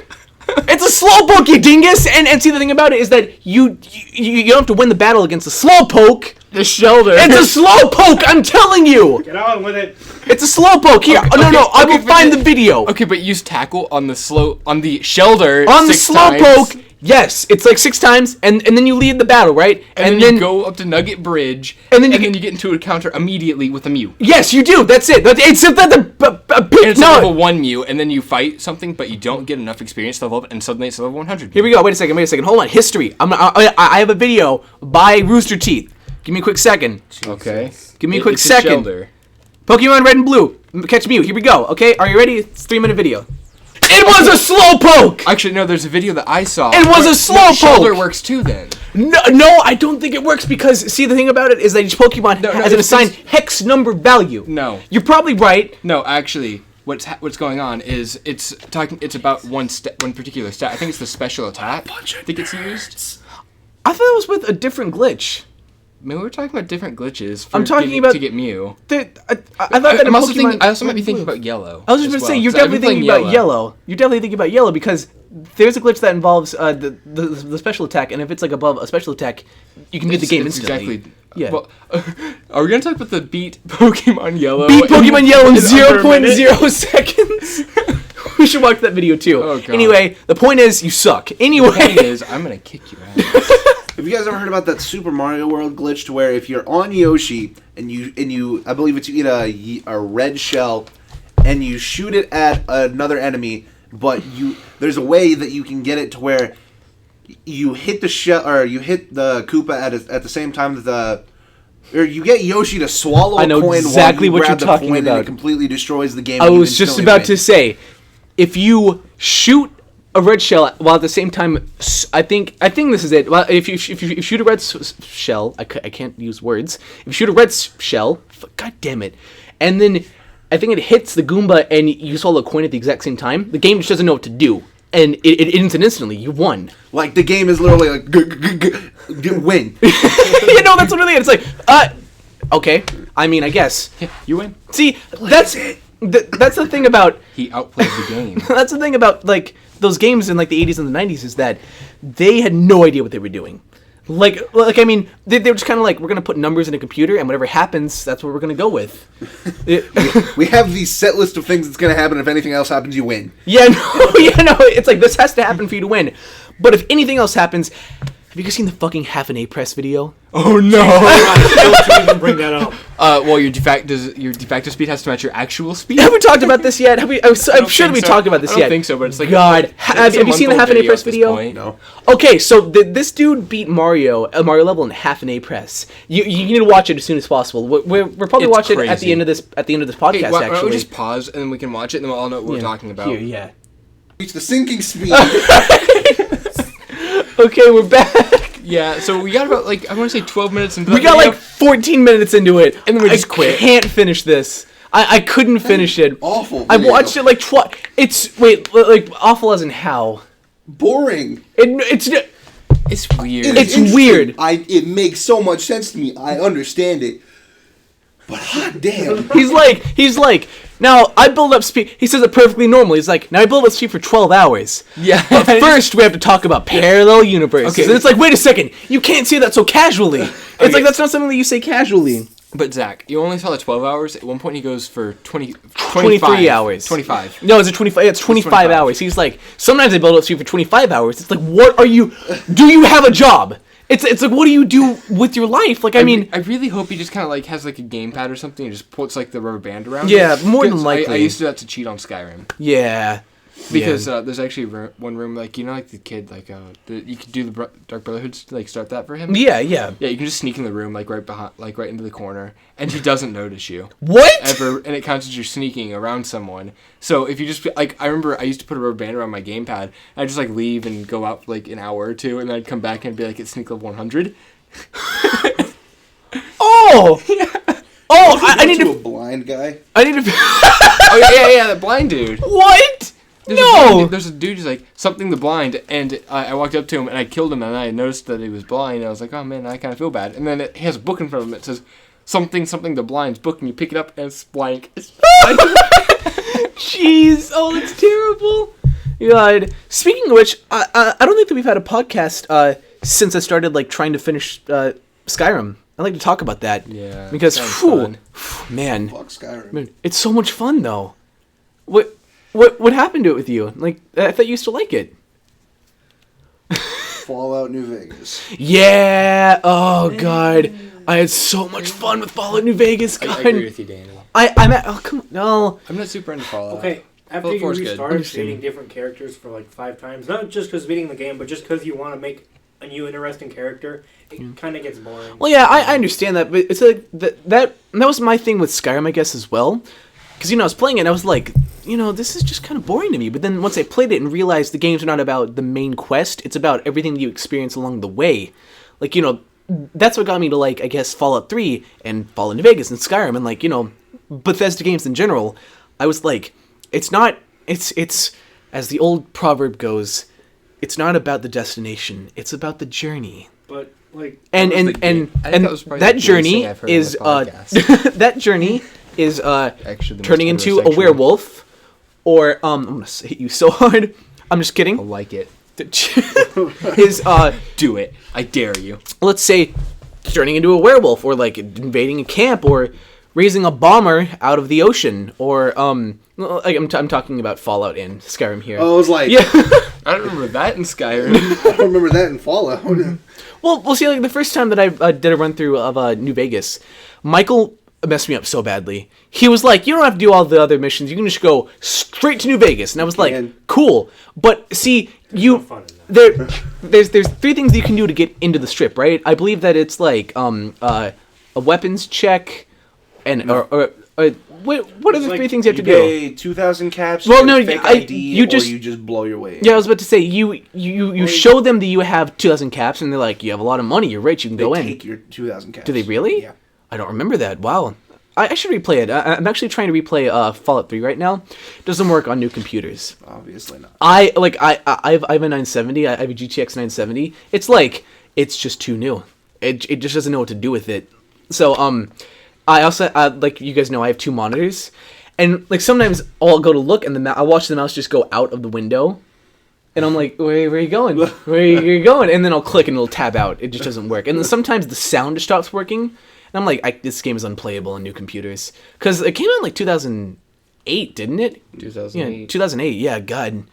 It's a slowpoke, you dingus. And see, the thing about it is that you don't have to win the battle against a slowpoke. The Shelder. It's a slowpoke. I'm telling you. Get on with it. It's a slowpoke. Here, Okay, no, I will but find then- the video. Okay, but use tackle on the Shelder. On the 6 times, slowpoke, yes, it's like 6 times, and then you lead the battle, right? and then you go up to Nugget Bridge, and then you you get into a counter immediately with a Mew. Yes, you do. That's it. Except that And it's a level 1 Mew, and then you fight something, but you don't get enough experience to level up, and suddenly it's level 100. Here we go. Wait a second. Hold on. History. I have a video by Rooster Teeth. Give me a quick second. Okay. Give me a quick It's second. Shelder. Pokemon Red and Blue. Catch Mew. Here we go. Okay, are you ready? It's a 3-minute video. It was a slowpoke. Actually, no. There's a video that I saw. It was a Slowpoke! Shelder works too. Then. No, I don't think it works because see the thing about it is that each Pokemon No, has an it's- assigned hex number value. No. You're probably right. No, actually, what's going on is it's about one particular stat. I think it's the special attack. I think it's used. I thought it was with a different glitch. Maybe we're talking about different glitches. For I'm talking getting, about- to get Mew. I thought that in I'm also Pokemon thinking. I also might be Red thinking and Blue. about Yellow. I was just going to say, you're definitely thinking about yellow. You're definitely thinking about yellow because there's a glitch that involves the special attack, and if it's like above a special attack, you can beat the game It's instantly. Exactly. Yeah. Well, are we gonna talk about the beat Pokemon Yellow? Beat Pokemon Yellow in under a minute? 0.0 seconds. We should watch that video too. Oh, God. Anyway, the point is, you suck. The Anyway, point is, I'm gonna kick your ass. Have you guys ever heard about that Super Mario World glitch to where if you're on Yoshi and you I believe it's you eat a red shell and you shoot it at another enemy, but there's a way that you can get it to where you hit the shell or you hit the Koopa at the same time that or you get Yoshi to swallow I know a coin exactly while what you grab you're the talking coin and about. it completely destroys the game. I and you was just instantly about win. to say, if you shoot a red shell while at the same time, I think this is it. Well, if you shoot a red shell, I can't use words. If you shoot a red shell, god damn it, and then I think it hits the Goomba and you swallow a coin at the exact same time, the game just doesn't know what to do, and it ends it instantly. You won. Like the game is literally like win. You know, that's literally it. It's like, okay. I mean, I guess. You win. See, that's the thing about. He outplayed the game. That's the thing about like those games in like the 80s and the 90s is that they had no idea what they were doing. Like I mean, they were just kind of like, we're gonna put numbers in a computer, and whatever happens, that's what we're gonna go with. We have these set list of things that's gonna happen. If anything else happens, you win. Yeah, no. It's like this has to happen for you to win. But if anything else happens, have you guys seen the fucking half an A press video? Oh no! Don't even bring that up. Well, your de facto speed has to match your actual speed. Have we talked about this yet? I'm sure we talked about this I yet. don't think so, but it's like God, it's have a you seen the month-old half an A video press at this video? point. No. Okay, so this dude beat a Mario level in half an A press. You need to watch it as soon as possible. We're probably It's watching it at crazy. the end of this podcast. Hey, why don't we actually, just pause and then we can watch it and then we'll all know what we're talking about. Here, yeah. Reach the sinking speed. Okay, we're back. Yeah, so we got about like I want to say 12 minutes into We that got video. like 14 minutes into it, And then we just quit. I can't finish this. I couldn't finish it. Awful. I video. watched it like It's like awful as in how. Boring. It's weird. It's interesting. weird. It makes so much sense to me. I understand it. But hot damn. He's like, now I build up speed. He says it perfectly normal. He's like, now I build up speed for 12 hours. Yeah. But first, we have to talk about parallel universes. Okay. And it's like, wait a second, you can't say that so casually. It's like, that's not something that you say casually. But Zach, you only saw the 12 hours. At one point, he goes for 25. 23 hours. 25. No, it's 25. It's 25 hours. He's like, sometimes I build up speed for 25 hours. It's like, what are you? Do you have a job? It's like, what do you do with your life? Like, I mean, I really hope he just kind of like has like a gamepad or something and just puts like the rubber band around. Yeah, it. more than 'Cause likely. I used to have to cheat on Skyrim yeah. because there's actually one room like like the kid like you could do the Dark Brotherhood to like start that for him. Yeah, yeah. Yeah, you can just sneak in the room like right behind, like right into the corner, and he doesn't notice you. What? Ever, and it counts as you're sneaking around someone. So if you just like, I remember I used to put a rubber band around my gamepad. I'd just like leave and go out for like an hour or two, and then I'd come back and be like at sneak level 100. Oh! Oh, I need to a to... blind guy. I need to... Oh yeah, that blind dude. What? There's No! there's a dude who's like something the blind, and I walked up to him and I killed him, and I noticed that he was blind. And I was like, oh man, I kind of feel bad. And then he has a book in front of him that says something the blind's book, and you pick it up and it's blank. It's blank. Jeez. Oh, that's terrible. God. Speaking of which, I don't think that we've had a podcast since I started like trying to finish Skyrim. I'd like to talk about that. Yeah, Because, sounds fun. man, Fuck Skyrim. man, it's so much fun though. What happened to it with you? Like, I thought you used to like it. Fallout New Vegas. Yeah. Oh God, I had so much fun with Fallout New Vegas. I God. agree with you, Danny. I'm at. Oh come on. No. I'm not super into Fallout. Okay, after Fallout you 4 is good. restarted Understand. beating different characters for like 5 times, not just because beating the game, but just because you want to make a new interesting character, it kind of gets boring. Well, yeah, I understand that, but it's like that was my thing with Skyrim, I guess, as well. Because, I was playing it and I was like, this is just kind of boring to me. But then once I played it and realized the games are not about the main quest, it's about everything that you experience along the way. Like, that's what got me to, like, I guess, Fallout 3 and Fallout New Vegas and Skyrim and, like, Bethesda games in general. I was like, it's, as the old proverb goes, it's not about the destination, it's about the journey. But like, And I think that was probably that the journey greatest thing I've heard on is the podcast. that journey is Actually, the turning most into a heterosexual. werewolf, or I'm gonna hit you so hard. I'm just I kidding. like it. Is Do it. I dare you. let's say turning into a werewolf, or like invading a camp, or raising a bomber out of the ocean, or like I'm talking about Fallout and Skyrim here. Oh, I was like, Yeah. I don't remember that in Skyrim. I don't remember that in Fallout. Well, see, like the first time that I did a run through of New Vegas, Michael messed me up so badly. He was like, "You don't have to do all the other missions. You can just go straight to New Vegas." And I was like, can. "Cool." But see, no fun in that. there's 3 things that you can do to get into the strip, right? I believe that it's like a weapons check, and or what are the like 3 things you have to You do? pay 2,000 caps. Well, you no, get fake I- ID, you just- or you just blow your way in. Yeah, I was about to say you show them that you have 2,000 caps, and they're like, "You have a lot of money. You're rich. You can They go in." take your 2,000 caps. Do they really? Yeah. I don't remember that. Wow. I should replay it. I'm actually trying to replay Fallout 3 right now. Doesn't work on new computers. Obviously not. I have a 970. I have a GTX 970. It's like it's just too new. It just doesn't know what to do with it. So I also like you guys know I have 2 monitors, and like sometimes I'll go to look and I watch the mouse just go out of the window, and I'm like, where are you going? Where are you going? And then I'll click and it'll tab out. It just doesn't work. And then sometimes the sound just stops working. And I'm like, this game is unplayable on new computers. Because it came out in like 2008, didn't it? 2008. Yeah, 2008. Yeah, God.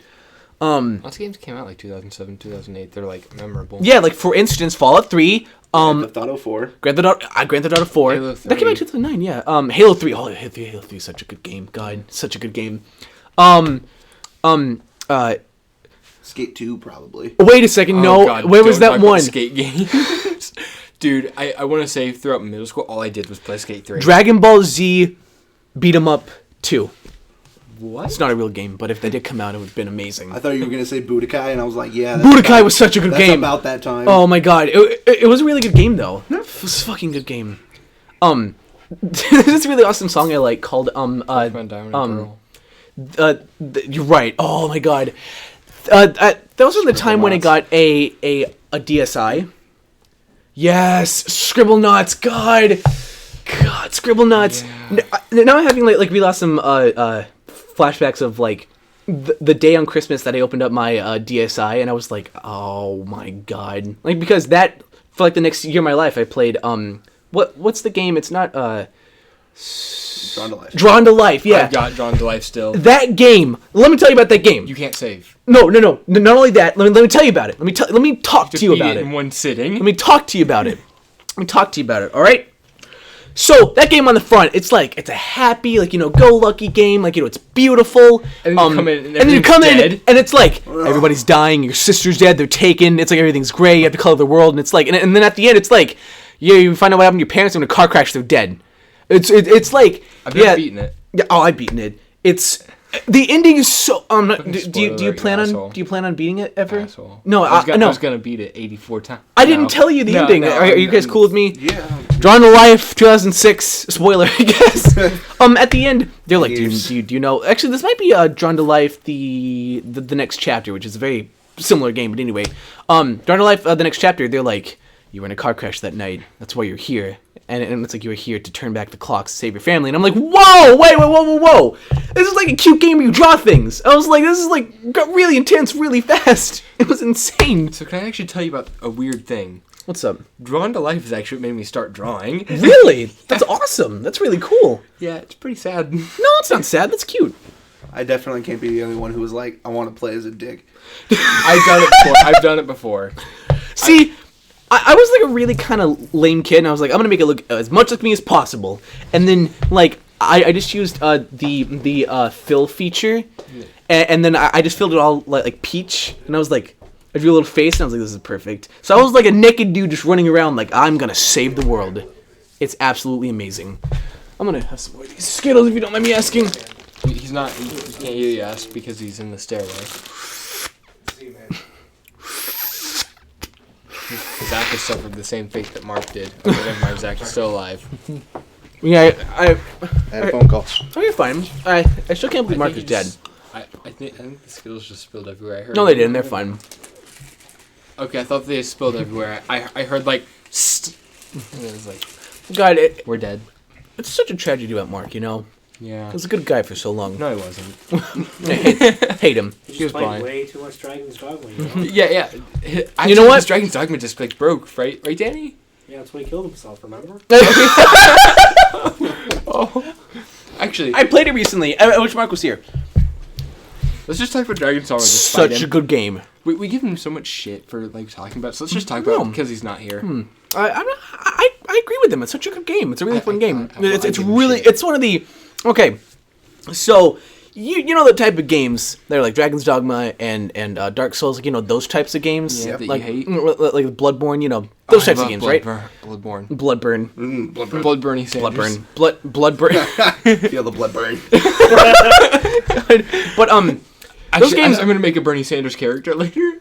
Lots of games came out like 2007, 2008. They're like memorable. Yeah, like for instance, Fallout 3, Grand Theft Auto 4. Grand Theft Auto 4. Halo That came out in 3. 2009, yeah. Halo 3. Oh, Halo 3 is such a good game. God, such a good game. Skate 2, probably. Wait a second. Oh, No, God, where was don't that talk about one? Skate games. Dude, I want to say throughout middle school, all I did was play Skate 3. Dragon Ball Z Beat 'em Up 2. What? It's not a real game, but if they did come out, it would have been amazing. I thought you were going to say Budokai, and I was like, yeah. Budokai was such a good that's game. about that time. Oh my god, it was a really good game though. It was a fucking good game. There's this really awesome song I like called Pokemon Diamond and Pearl. You're right. Oh my god, that was in the time when I got a DSi. Yes, Scribblenauts. God, Scribblenauts. Yeah. Now I'm having like we lost some flashbacks of like the day on Christmas that I opened up my DSi and I was like, oh my god, like because that for like the next year of my life I played what's the game? It's not Drawn to Life. Drawn to Life, yeah. I've got Drawn to Life still. That game. Let me tell you about that game. You can't save. No. Not only that. Let me tell you about it. Let me talk to you Beat about it it. in one sitting. Let me talk to you about it. All right. So that game on the front, it's a happy, go lucky game. It's beautiful. And then you come in and then you come everything's in dead. and it's like everybody's dying. Your sister's dead. They're taken. It's like everything's gray. You have to color the world, and it's like, and then at the end, it's like, you find out what happened to your parents in a car crash. They're dead. It's like, I've never beaten it. Yeah, I've beaten it. It's the ending is so. Do Spoiler you alert, plan you on asshole. do you plan on beating it ever? Asshole. No, I no. was gonna beat it 84 times. I didn't tell you the ending. Are you guys cool with me? Yeah. Drawn to Life, 2006. Spoiler, I guess. At the end, they're like, do you know? Actually, this might be Drawn to Life, the next chapter, which is a very similar game. But anyway, Drawn to Life, the next chapter, they're like, you were in a car crash that night. That's why you're here. And it's like you were here to turn back the clocks, save your family. And I'm like, whoa, whoa. This is like a cute game where you draw things. I was like, this is like got really intense, really fast. It was insane. So can I actually tell you about a weird thing? What's up? Drawn to Life is actually what made me start drawing. Really? That's awesome. That's really cool. Yeah, it's pretty sad. No, it's not sad. That's cute. I definitely can't be the only one who was like, I want to play as a dick. I've done it before. See, I was like a really kind of lame kid, and I was like, I'm gonna make it look as much like me as possible. And then I just used the fill feature, and then I just filled it all like peach, and I was like, I drew a little face, and I was like, this is perfect. So I was like a naked dude just running around like I'm gonna save the world. It's absolutely amazing. I'm gonna have some more of these Skittles if you don't mind me asking. He's not. He can't hear you ask because he's in the stairway. Zach has suffered the same fate that Mark did. Oh, never mind, Zach is still alive. Yeah, I had a phone call. Oh, you're fine. I still can't believe Mark is dead. I think the Skittles just spilled everywhere. I heard. No, they didn't. They're fine. Okay, I thought they spilled everywhere. I heard like, and it was like, God, we're dead. it's such a tragedy about Mark. You know, Yeah. he was a good guy for so long. No, he wasn't. I hate him. He He just was played blind. way too much Dragon's Dogma. Yeah. Actually, You know what? This Dragon's Dogma just like broke, right, Danny? Yeah, that's when he killed himself. Remember? Oh. Actually, I played it recently. I wish Mark was here. let's just talk about Dragon's Dogma. Just fight Such a him. good game. We give him so much shit for like talking about it, so let's just talk about it because he's not here. I agree with him. It's such a good game. It's a really fun game. I It's give him really shit. it's one of the okay. So you know the type of games they're like Dragon's Dogma and Dark Souls, like, you know, those types of games. Yeah, that you like hate. like Bloodborne, you know, those types of games, right? Bloodborne. Bloodburn, Bloodburny Sanders. Bloodburn. Feel the blood burn. But Actually, games- I'm gonna make a Bernie Sanders character later.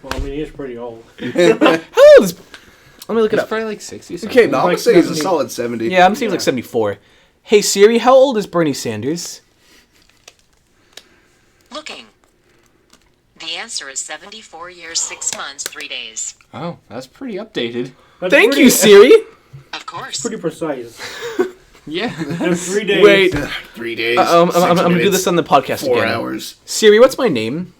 Well, I mean, he is pretty old. how old is? Let me look it He's up. probably like 60 something. Okay, No, I'm Like gonna say he's a 70. solid 70. Yeah, I'm seeing like 74. Hey Siri, how old is Bernie Sanders? Looking. The answer is 74 years, 6 months, 3 days. Oh, that's pretty updated. That's Thank pretty, you, Siri. Of course. Pretty precise. Yeah. That's 3 days. Wait, 3 days. I'm 6 gonna do minutes, this on the podcast 4 again. hours. Siri, what's my name?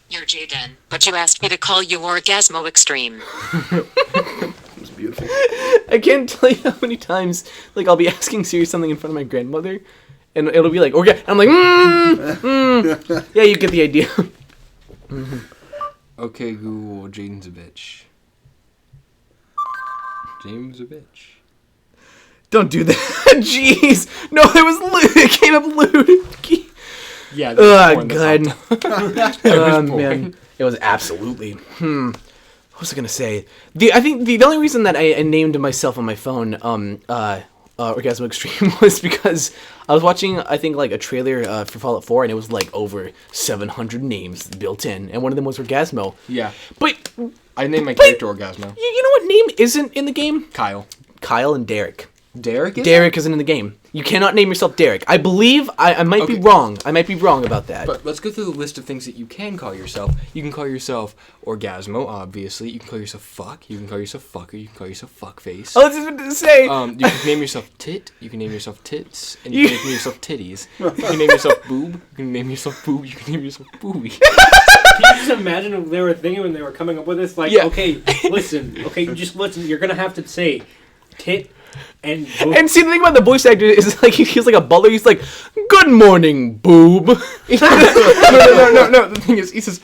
You're Jaden, but you asked me to call you Orgasmo Extreme. It was beautiful. I can't tell you how many times like I'll be asking Siri something in front of my grandmother, and it'll be like, okay, I'm like, yeah, you get the idea. Okay, Google, Jaden's a bitch. James a bitch. Don't do that. Jeez, no, it was lewd. It came up lewd. Yeah. Oh god. That Oh was boring. man, it was absolutely. What was I gonna say? I think the only reason that I named myself on my phone Orgasmo Extreme was because I was watching, I think, like a trailer for Fallout 4, and it was like over 700 names built in, and one of them was Orgasmo. Yeah. But I named my character Orgasmo. you know what name isn't in the game? Kyle. Kyle and Derek. Derek is? Derek isn't in the game. You cannot name yourself Derek. I believe I might be Okay. wrong. I might be wrong about that. But let's go through the list of things that you can call yourself. You can call yourself Orgasmo, obviously. You can call yourself Fuck. You can call yourself Fucker. You can call yourself Fuckface. I was just about to say. You can name yourself Tit. You can name yourself Tits. And you can name yourself Titties. You can name yourself Boob. You can name yourself Boob. You can name yourself Booby. Can you just imagine what they were thinking when they were coming up with this? Like, Yeah. okay, listen. Okay, just listen. You're gonna have to say tit, And And see, the thing about the voice actor is like he's like a butler. He's like, "Good morning, boob." No. The thing is, he says,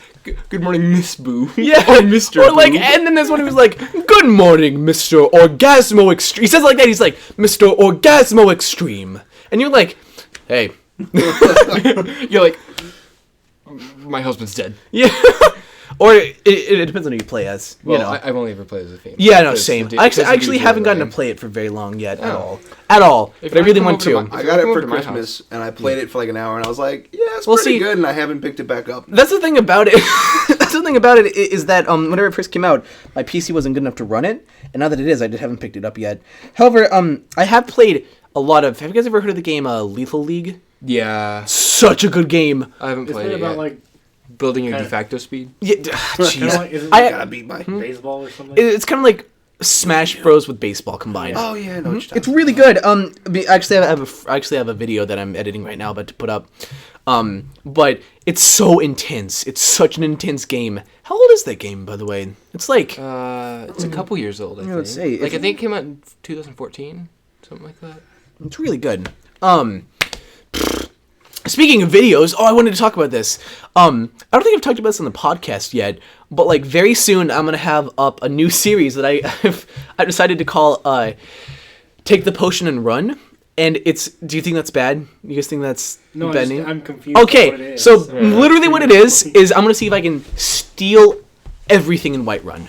"Good morning, Miss Boo." Yeah, Or Mr. Or like, Boob. and then there's one who's like, "Good morning, Mr. Orgasmo Extreme." He says it like that. He's like, "Mr. Orgasmo Extreme," and you're like, "Hey, You're like, my husband's dead. yeah." Or it depends on who you play as. Well, You know. I've only ever played as a female. Yeah, no, Because same. it I doesn't actually do haven't the gotten to right. play it for very long yet at Oh. all. At all. If But I you really come want over to. to I got it Come for over to my Christmas, and I played it for like an hour, and I was like, "Yeah, it's Well, pretty see- good," and I haven't picked it back up. That's the thing about it. That's the thing about it is that whenever it first came out, my PC wasn't good enough to run it, and now that it is, I just haven't picked it up yet. However, I have played a lot of. Have you guys ever heard of the game Lethal League? Yeah, Such a good game. I haven't isn't played it it about yet. like Building your de kinda- facto speed. Yeah, kind of jeez. like isn't I- it Gotta beat my. baseball or something? It's kind of like Smash Bros with baseball combined. Oh yeah, no, It's really good. Actually, I have a video that I'm editing right now, about to put up. But it's so intense. It's such an intense game. How old is that game, by the way? It's like It's a couple years old, I think. let's see. Like, I think it came out in 2014, something like that. it's really good. Speaking of videos, I wanted to talk about this. I don't think I've talked about this on the podcast yet, but like very soon I'm gonna have up a new series that I decided to call "Take the Potion and Run." And it's. Do you think that's bad? You guys think that's No, bad name? I'm confused. What it Okay, is. so literally what it is I'm gonna see if I can steal everything in Whiterun.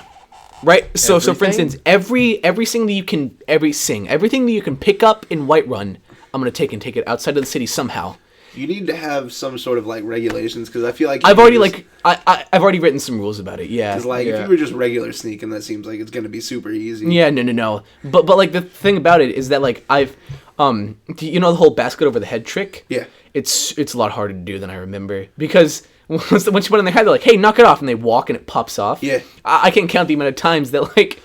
Right? So for Everything? instance, everything that you can pick up in Whiterun, I'm gonna take it outside of the city somehow. You need to have some sort of like regulations because I feel like I've already written some rules about it. Yeah. Because like if Yeah. you were just regular sneaking, that seems like it's gonna be super easy. Yeah, no. But like the thing about it is that like you know the whole basket over the head trick? Yeah. It's a lot harder to do than I remember because once you put it in their head, they're like, "Hey, knock it off," and they walk and it pops off. Yeah. I can't count the amount of times that like.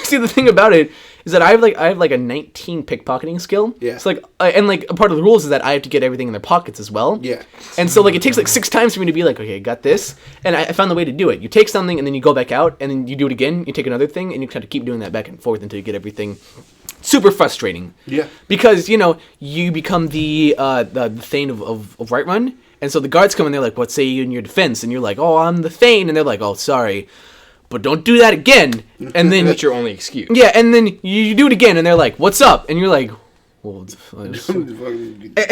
See, the thing about it is that I have like a 19 pickpocketing skill. Yeah. It's like and like a part of the rules is that I have to get everything in their pockets as well. Yeah. And so like it takes like 6 times for me to be like, okay, got this, and I found the way to do it. You take something and then you go back out and then you do it again. You take another thing and you kind of keep doing that back and forth until you get everything. Super frustrating. Yeah. Because you become the Thane of Whiterun, and so the guards come and they're like, "What say you in your defense?" And you're like, "Oh, I'm the Thane," and they're like, "Oh, sorry, but don't do that again." And then That's your only excuse. yeah, and then you do it again, and they're like, "What's up?" And you're like, "Well." And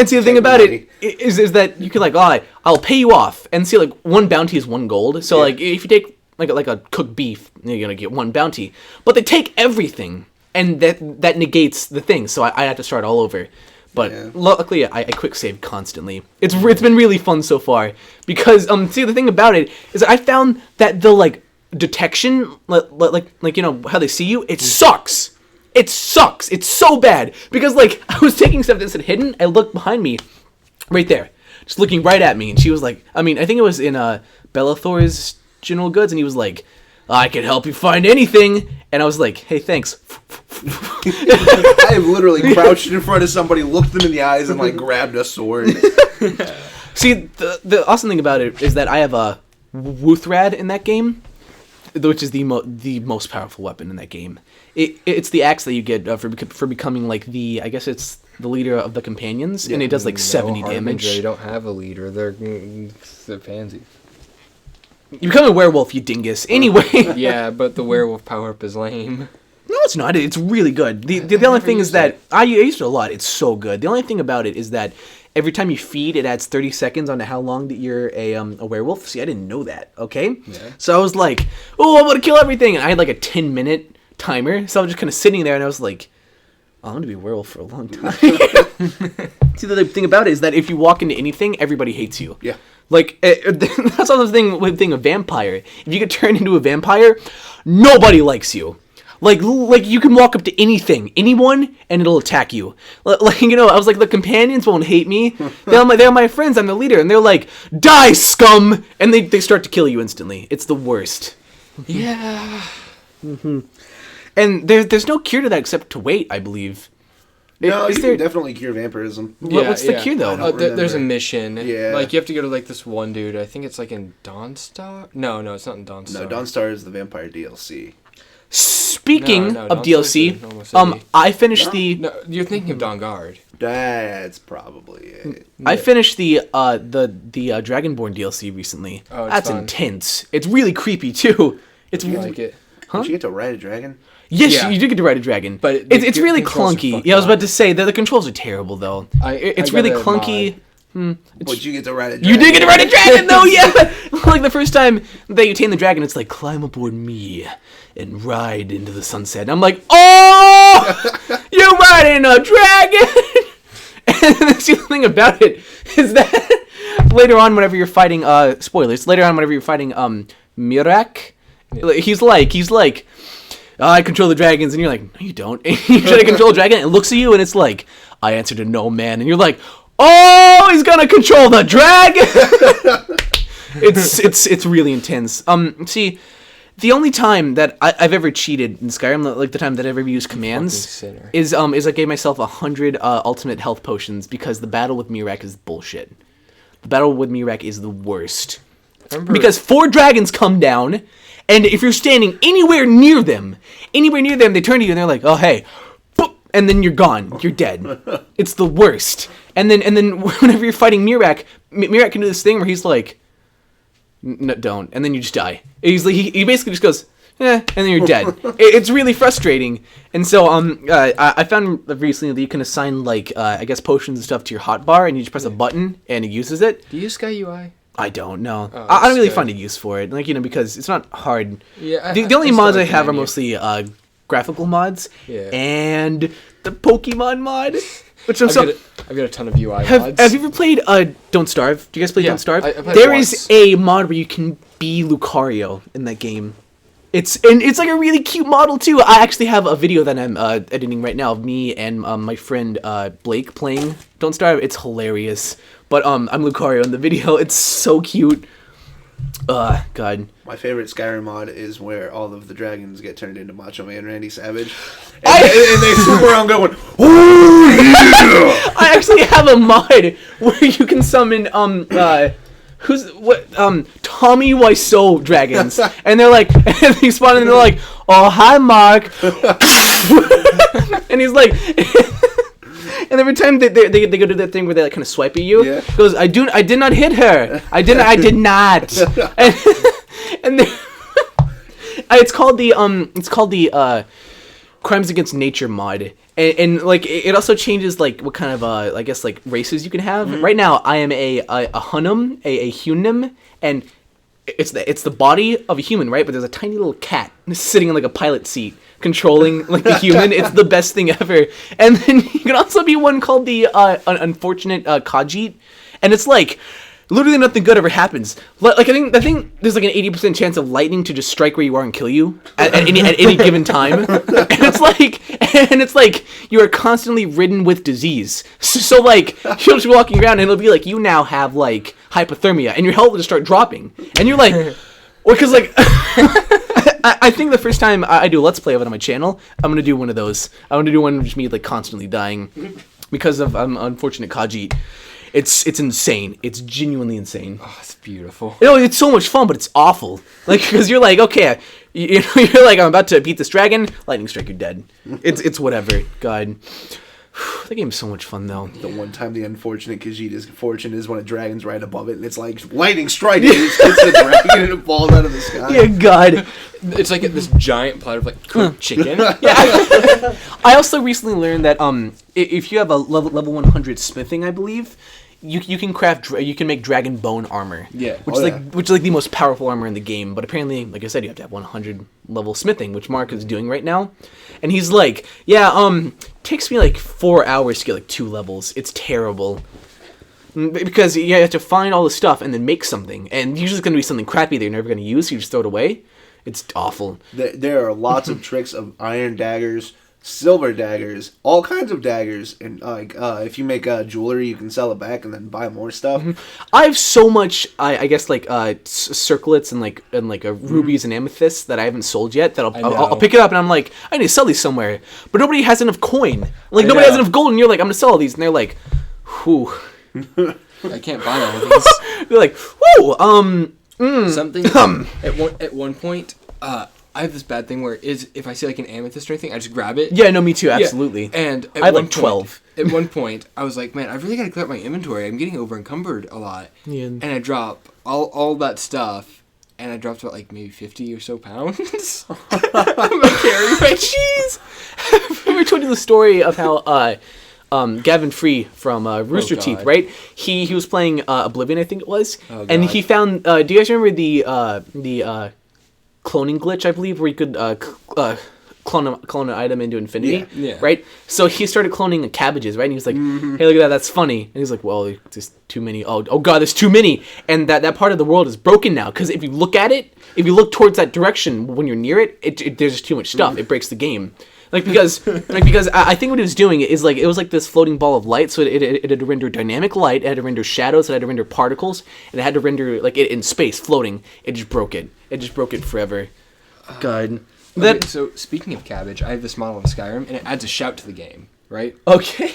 see, the thing about it is that you can like, I'll pay you off, and see, like, one bounty is 1 gold. So like, if you take like a cooked beef, you're gonna get 1 bounty. But they take everything, and that negates the thing. So I have to start all over. But Yeah. luckily, I quick save constantly. It's been really fun so far because see, the thing about it is I found that the like detection, like you know how they see you, it sucks. It sucks. It's so bad because like I was taking stuff that said hidden. I looked behind me, right there, just looking right at me, and she was like, I think it was in Bellathor's General Goods, and he was like, "I can help you find anything," and I was like, "Hey, thanks." I have literally crouched in front of somebody, looked them in the eyes, and like grabbed a sword. See, the awesome thing about it is that I have a Wuthrad in that game, which is the most powerful weapon in that game. It's the axe that you get for becoming like I guess it's the leader of the companions, and it does like 70 damage. They don't have a leader. They're pansies. You become a werewolf, you dingus. Anyway, Yeah, but the werewolf power-up is lame. no, it's not. It's really good. The only thing is that I used it a lot. It's so good. The only thing about it is that every time you feed, it adds 30 seconds onto how long that you're a werewolf. See, I didn't know that. Okay, so I was like, "Oh, I'm gonna kill everything," and I had like a 10-minute timer. So I was just kind of sitting there, and I was like, "I'm gonna be a werewolf for a long time." See, the thing about it is that if you walk into anything, everybody hates you. Yeah. Like that's all the thing with being a vampire. If you get turned into a vampire, nobody likes you. Like you can walk up to anything, anyone, and it'll attack you. Like I was like, the companions won't hate me. They're my friends. I'm the leader, and they're like, "Die, scum!" And they start to kill you instantly. It's the worst. Yeah. And there's no cure to that except to wait, I believe. No, Is you there- can definitely cure vampirism. What's the cure, though? don't There's a remember. mission. Yeah. Like, you have to go to, like, this one dude. I think it's, like, in Dawnstar? No, it's not in Dawnstar. No, Dawnstar is the vampire DLC. Speaking No, of Dawn DLC, City, almost City. I finished the No, you're thinking of Dawn Guard. That's probably it. I finished the Dragonborn DLC recently. Oh, it's That's fun. intense. It's really creepy too. It's You like it? Did you get to ride a dragon? Yes, Yeah. you do get to ride a dragon, But it's the really controls are clunky. fucked Yeah, I was up. about to say that the controls are terrible though. It's I really got a clunky. But you get to ride a dragon. You did get to ride a dragon though, yeah. Like the first time that you tame the dragon, it's like climb aboard me and ride into the sunset. And I'm like, oh, you're riding a dragon. And the other thing about it is that later on, whenever you're fighting, spoilers. Later on, whenever you're fighting, Mirak, he's like, I control the dragons, and you're like, no, you don't. And you try to control a dragon, and it looks at you, and it's like, I answer to no man, and you're like, oh, he's gonna control the dragon. It's really intense. See, the only time that I've ever cheated in Skyrim, like the time that I ever used commands, sinner. is I gave myself 100 ultimate health potions because the battle with Mirak is bullshit. The battle with Mirak is the worst. Because 4 dragons come down, and if you're standing anywhere near them, they turn to you and they're like, "Oh hey," boop, and then you're gone. You're dead. It's the worst. And then whenever you're fighting Mirak can do this thing where he's like, "No, don't," and then you just die. He's like, he basically just goes, and then you're dead. It's really frustrating. And so I found recently that you can assign like I guess potions and stuff to your hotbar, and you just press a button and it uses it. Do you use Sky UI? I don't know. Oh, I don't really good. find a use for it, like because it's not hard. Yeah, The only I still mods I like the have are menu. mostly graphical mods, Yeah. and the Pokemon mod, which I'm so. I've got a ton of UI mods. Have you ever played Don't Starve? Do you guys play Yeah, Don't Starve? I played There it is once. a mod where you can be Lucario in that game. It's like a really cute model too. I actually have a video that I'm editing right now of me and my friend Blake playing Don't Starve. It's hilarious. But I'm Lucario in the video. It's so cute. God. My favorite Skyrim mod is where all of the dragons get turned into Macho Man Randy Savage. And they swoop around going, "Oh yeah!" I actually have a mod where you can summon Tommy Wiseau dragons, and they're like, and they spawn and they're like, "Oh hi Mark," and he's like, and every time they go do that thing where they like kind of swipe at you, Yeah. he goes, I did not hit her, I did not, and then, it's called the Crimes Against Nature mod. And like it also changes like what kind of I guess like races you can have. Mm-hmm. Right now I am a Hunnum, a Hunim, and it's the body of a human, right? But there's a tiny little cat sitting in like a pilot seat controlling like the human. It's the best thing ever. And then you can also be one called the Unfortunate Khajiit, and it's like literally nothing good ever happens. Like I think there's like an 80% chance of lightning to just strike where you are and kill you at any given time. And it's like you are constantly ridden with disease. So like you'll just be walking around and it'll be like you now have like hypothermia and your health will just start dropping. And you're like, or because like I think the first time I do a Let's Play of it on my channel, I'm gonna do one of those. I want to do one of just me like constantly dying because of Unfortunate Khajiit. It's insane. It's genuinely insane. Oh, it's beautiful. You know, it's so much fun, but it's awful. Like, because you're like, okay, you're like, I'm about to beat this dragon. Lightning strike, you're dead. It's whatever. God, that game's so much fun though. The one time the Unfortunate Khajiit's fortune is when a dragon's right above it, and it's like lightning strike. It just hits the dragon and it falls out of the sky. Yeah, God. It's like this giant platter of like cooked chicken. I also recently learned that if you have a level 100 smithing, I believe, you can make dragon bone armor. Yeah. Which is like the most powerful armor in the game. But apparently, like I said, you have to have 100 level smithing, which Mark is doing right now. And he's like, yeah, takes me like 4 hours to get like 2 levels. It's terrible. Because you have to find all the stuff and then make something. And usually it's going to be something crappy that you're never going to use, so you just throw it away. It's awful. There are lots of tricks of iron daggers, silver daggers, all kinds of daggers, and if you make jewelry, you can sell it back and then buy more stuff. I have so much, I guess, like circlets and rubies and amethysts that I haven't sold yet. That I'll pick it up and I'm like, I need to sell these somewhere, but nobody has enough coin. Like nobody has enough gold, and you're like, I'm gonna sell all these, and they're like, whew. I can't buy all of these. They're like, whew. Something at one point, I have this bad thing where if I see like an amethyst or anything, I just grab it. Yeah, no, me too, Yeah. absolutely. And at I had one like 12. At one point, I was like, man, I really got to clear up my inventory. I'm getting over encumbered a lot. Yeah. And I drop all that stuff, and I dropped about like maybe 50 or so pounds. I'm carrying my cheese. We told you the story of how Gavin Free from Rooster God. Teeth, right? He was playing Oblivion, I think it was, Oh, and God. he found. Do you guys remember the cloning glitch? I believe where you could clone an item into infinity, Yeah. right? So he started cloning cabbages, right? And he was like, "Hey, look at that, that's funny." And he's like, "Well, there's too many. Oh God, there's too many." And that part of the world is broken now because if you look at it, if you look towards that direction when you're near it, there's just too much stuff. It breaks the game. Because I think what it was doing is like it was like this floating ball of light, so it had to render dynamic light, it had to render shadows, it had to render particles, and it had to render like it in space floating. It just broke it. It just broke it forever. God. Okay, so speaking of cabbage, I have this model in Skyrim, and it adds a shout to the game, right? Okay.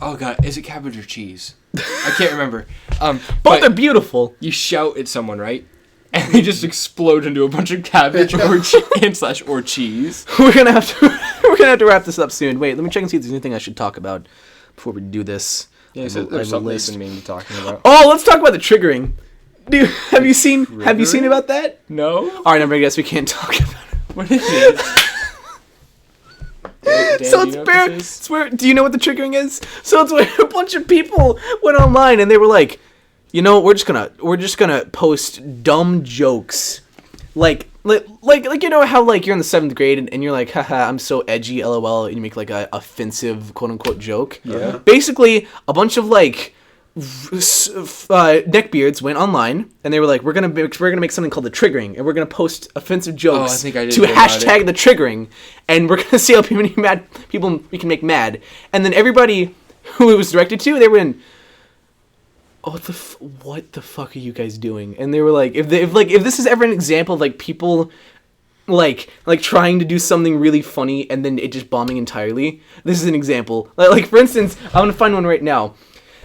Oh god, is it cabbage or cheese? I can't remember. Both But are beautiful. you shout at someone, right? And they just explode into a bunch of cabbage or cheese. We're gonna have to wrap this up soon. Wait, let me check and see if there's anything I should talk about before we do this. Yeah, I so have a there's something list. Nathan may be talking about. Oh, let's talk about the triggering. Dude, have you seen about that? No? All right, I guess we can't talk about it. What is it? Dan, So do it's you know what where, this is? it's where. Do you know what the triggering is? So it's where a bunch of people went online and they were like, you know, we're just gonna post dumb jokes, like you know how like you're in the 7th grade and you're like, haha, I'm so edgy, lol, and you make like a offensive quote unquote joke. Yeah. Basically, a bunch of like neckbeards went online and they were like, we're gonna make something called the triggering, and we're gonna post offensive jokes think I did to hear about hashtag the triggering, and we're gonna see how many mad people we can make mad. And then everybody who it was directed to, they were in, oh, what the fuck are you guys doing? And they were like, if this is ever an example of like people like trying to do something really funny and then it just bombing entirely, this is an example. Like for instance, I'm gonna find one right now.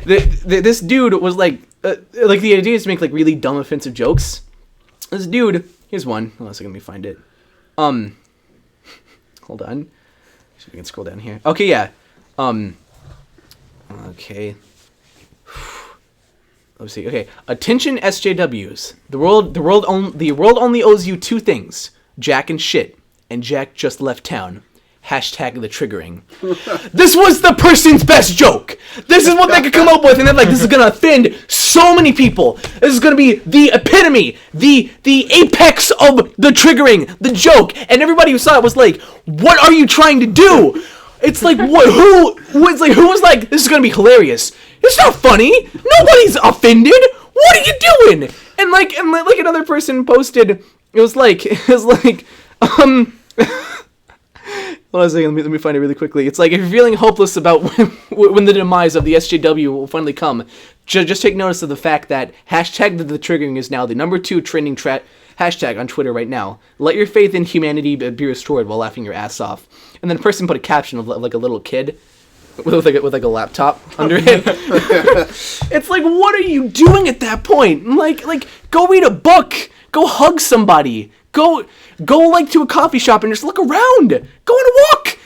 This dude was like the idea is to make like really dumb offensive jokes. This dude, here's one. Hold on a second, let me find it. Hold on. See if we can scroll down here. Okay, yeah. Okay. Let's see. Okay, attention SJWs. The world only owes you 2 things: Jack and shit, and Jack just left town. Hashtag the triggering. This was the person's best joke. This is what they could come up with, and they're like, this is gonna offend so many people. This is gonna be the epitome, the apex of the triggering, the joke. And everybody who saw it was like, what are you trying to do? It's like, what? Who was like, this is gonna be hilarious? It's not funny. Nobody's offended. What are you doing? And like another person posted, it was like, hold on a second, let me find it really quickly. It's like, if you're feeling hopeless about when the demise of the SJW will finally come, just take notice of the fact that hashtag the triggering is now the number 2 trending hashtag on Twitter right now. Let your faith in humanity be restored while laughing your ass off. And then a person put a caption of like a little kid with a laptop under it. It's like, what are you doing at that point? Like go read a book, go hug somebody, go like to a coffee shop and just look around, go on a walk,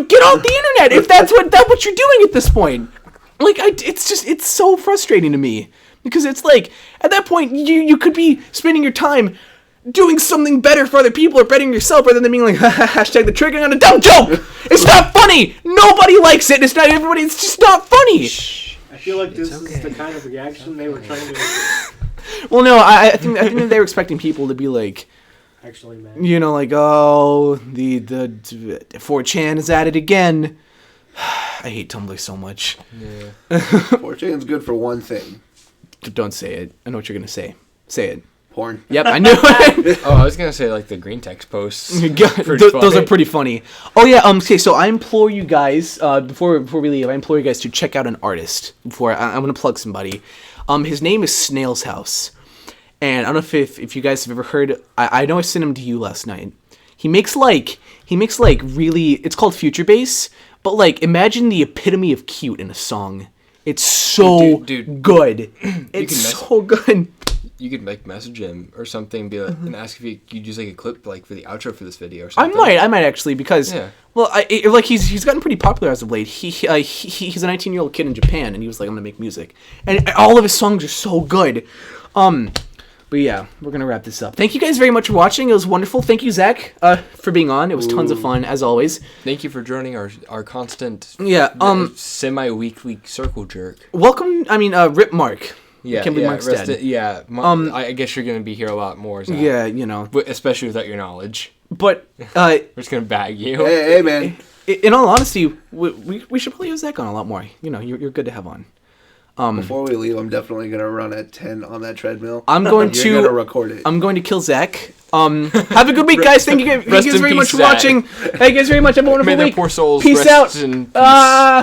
get off the internet if that's what you're doing at this point. Like it's so frustrating to me, because it's like at that point you could be spending your time doing something better for other people or bettering yourself, rather than being like, hashtag the triggering on a dumb joke. It's not funny. Nobody likes it. It's not everybody. It's just not funny. I feel like this is the kind of reaction they were trying to Well, no, I think they were expecting people to be like, actually make. you know, like, oh, the 4chan is at it again. I hate Tumblr so much. Yeah. 4chan's good for one thing. Don't say it. I know what you're gonna say. Say it. Porn. Yep, I knew it. Oh, I was gonna say like the green text posts. Those are pretty funny. Oh yeah. Okay. So I implore you guys, before we leave, I implore you guys to check out an artist. I'm gonna plug somebody. His name is Snail's House, and I don't know if you guys have ever heard. I know I sent him to you last night. He makes like really. It's called Future Bass, but like imagine the epitome of cute in a song. It's so Dude. good. It's so good. you could like message him or something, be like, and ask if you could use like a clip like for the outro for this video or I something. might actually because Yeah. well, he's gotten pretty popular as of late. He's a 19-year-old kid in Japan, and he was like, I'm gonna make music, and all of his songs are so good. But yeah, we're gonna wrap this up. Thank you guys very much for watching. It was wonderful. Thank you, Zach, for being on. It was tons of fun as always. Thank you for joining our constant Yeah. semi-weekly circle jerk. Welcome. I mean, Rip Mark. Yeah, I can't believe Mark's dead. I guess you're gonna be here a lot more. Zach. Yeah, you know. But especially without your knowledge. But We're just gonna bag you. Hey, man. in all honesty, we should probably have Zach on a lot more. You know, you're good to have on. Before we leave, I'm definitely gonna run at 10 on that treadmill. I'm going You're to gonna record it. I'm going to kill Zach. Have a good week, guys. Thank you guys Rest in very much peace, for Zach. watching. Thank you guys very much. Have a wonderful May their week. poor souls Peace rest out. in peace.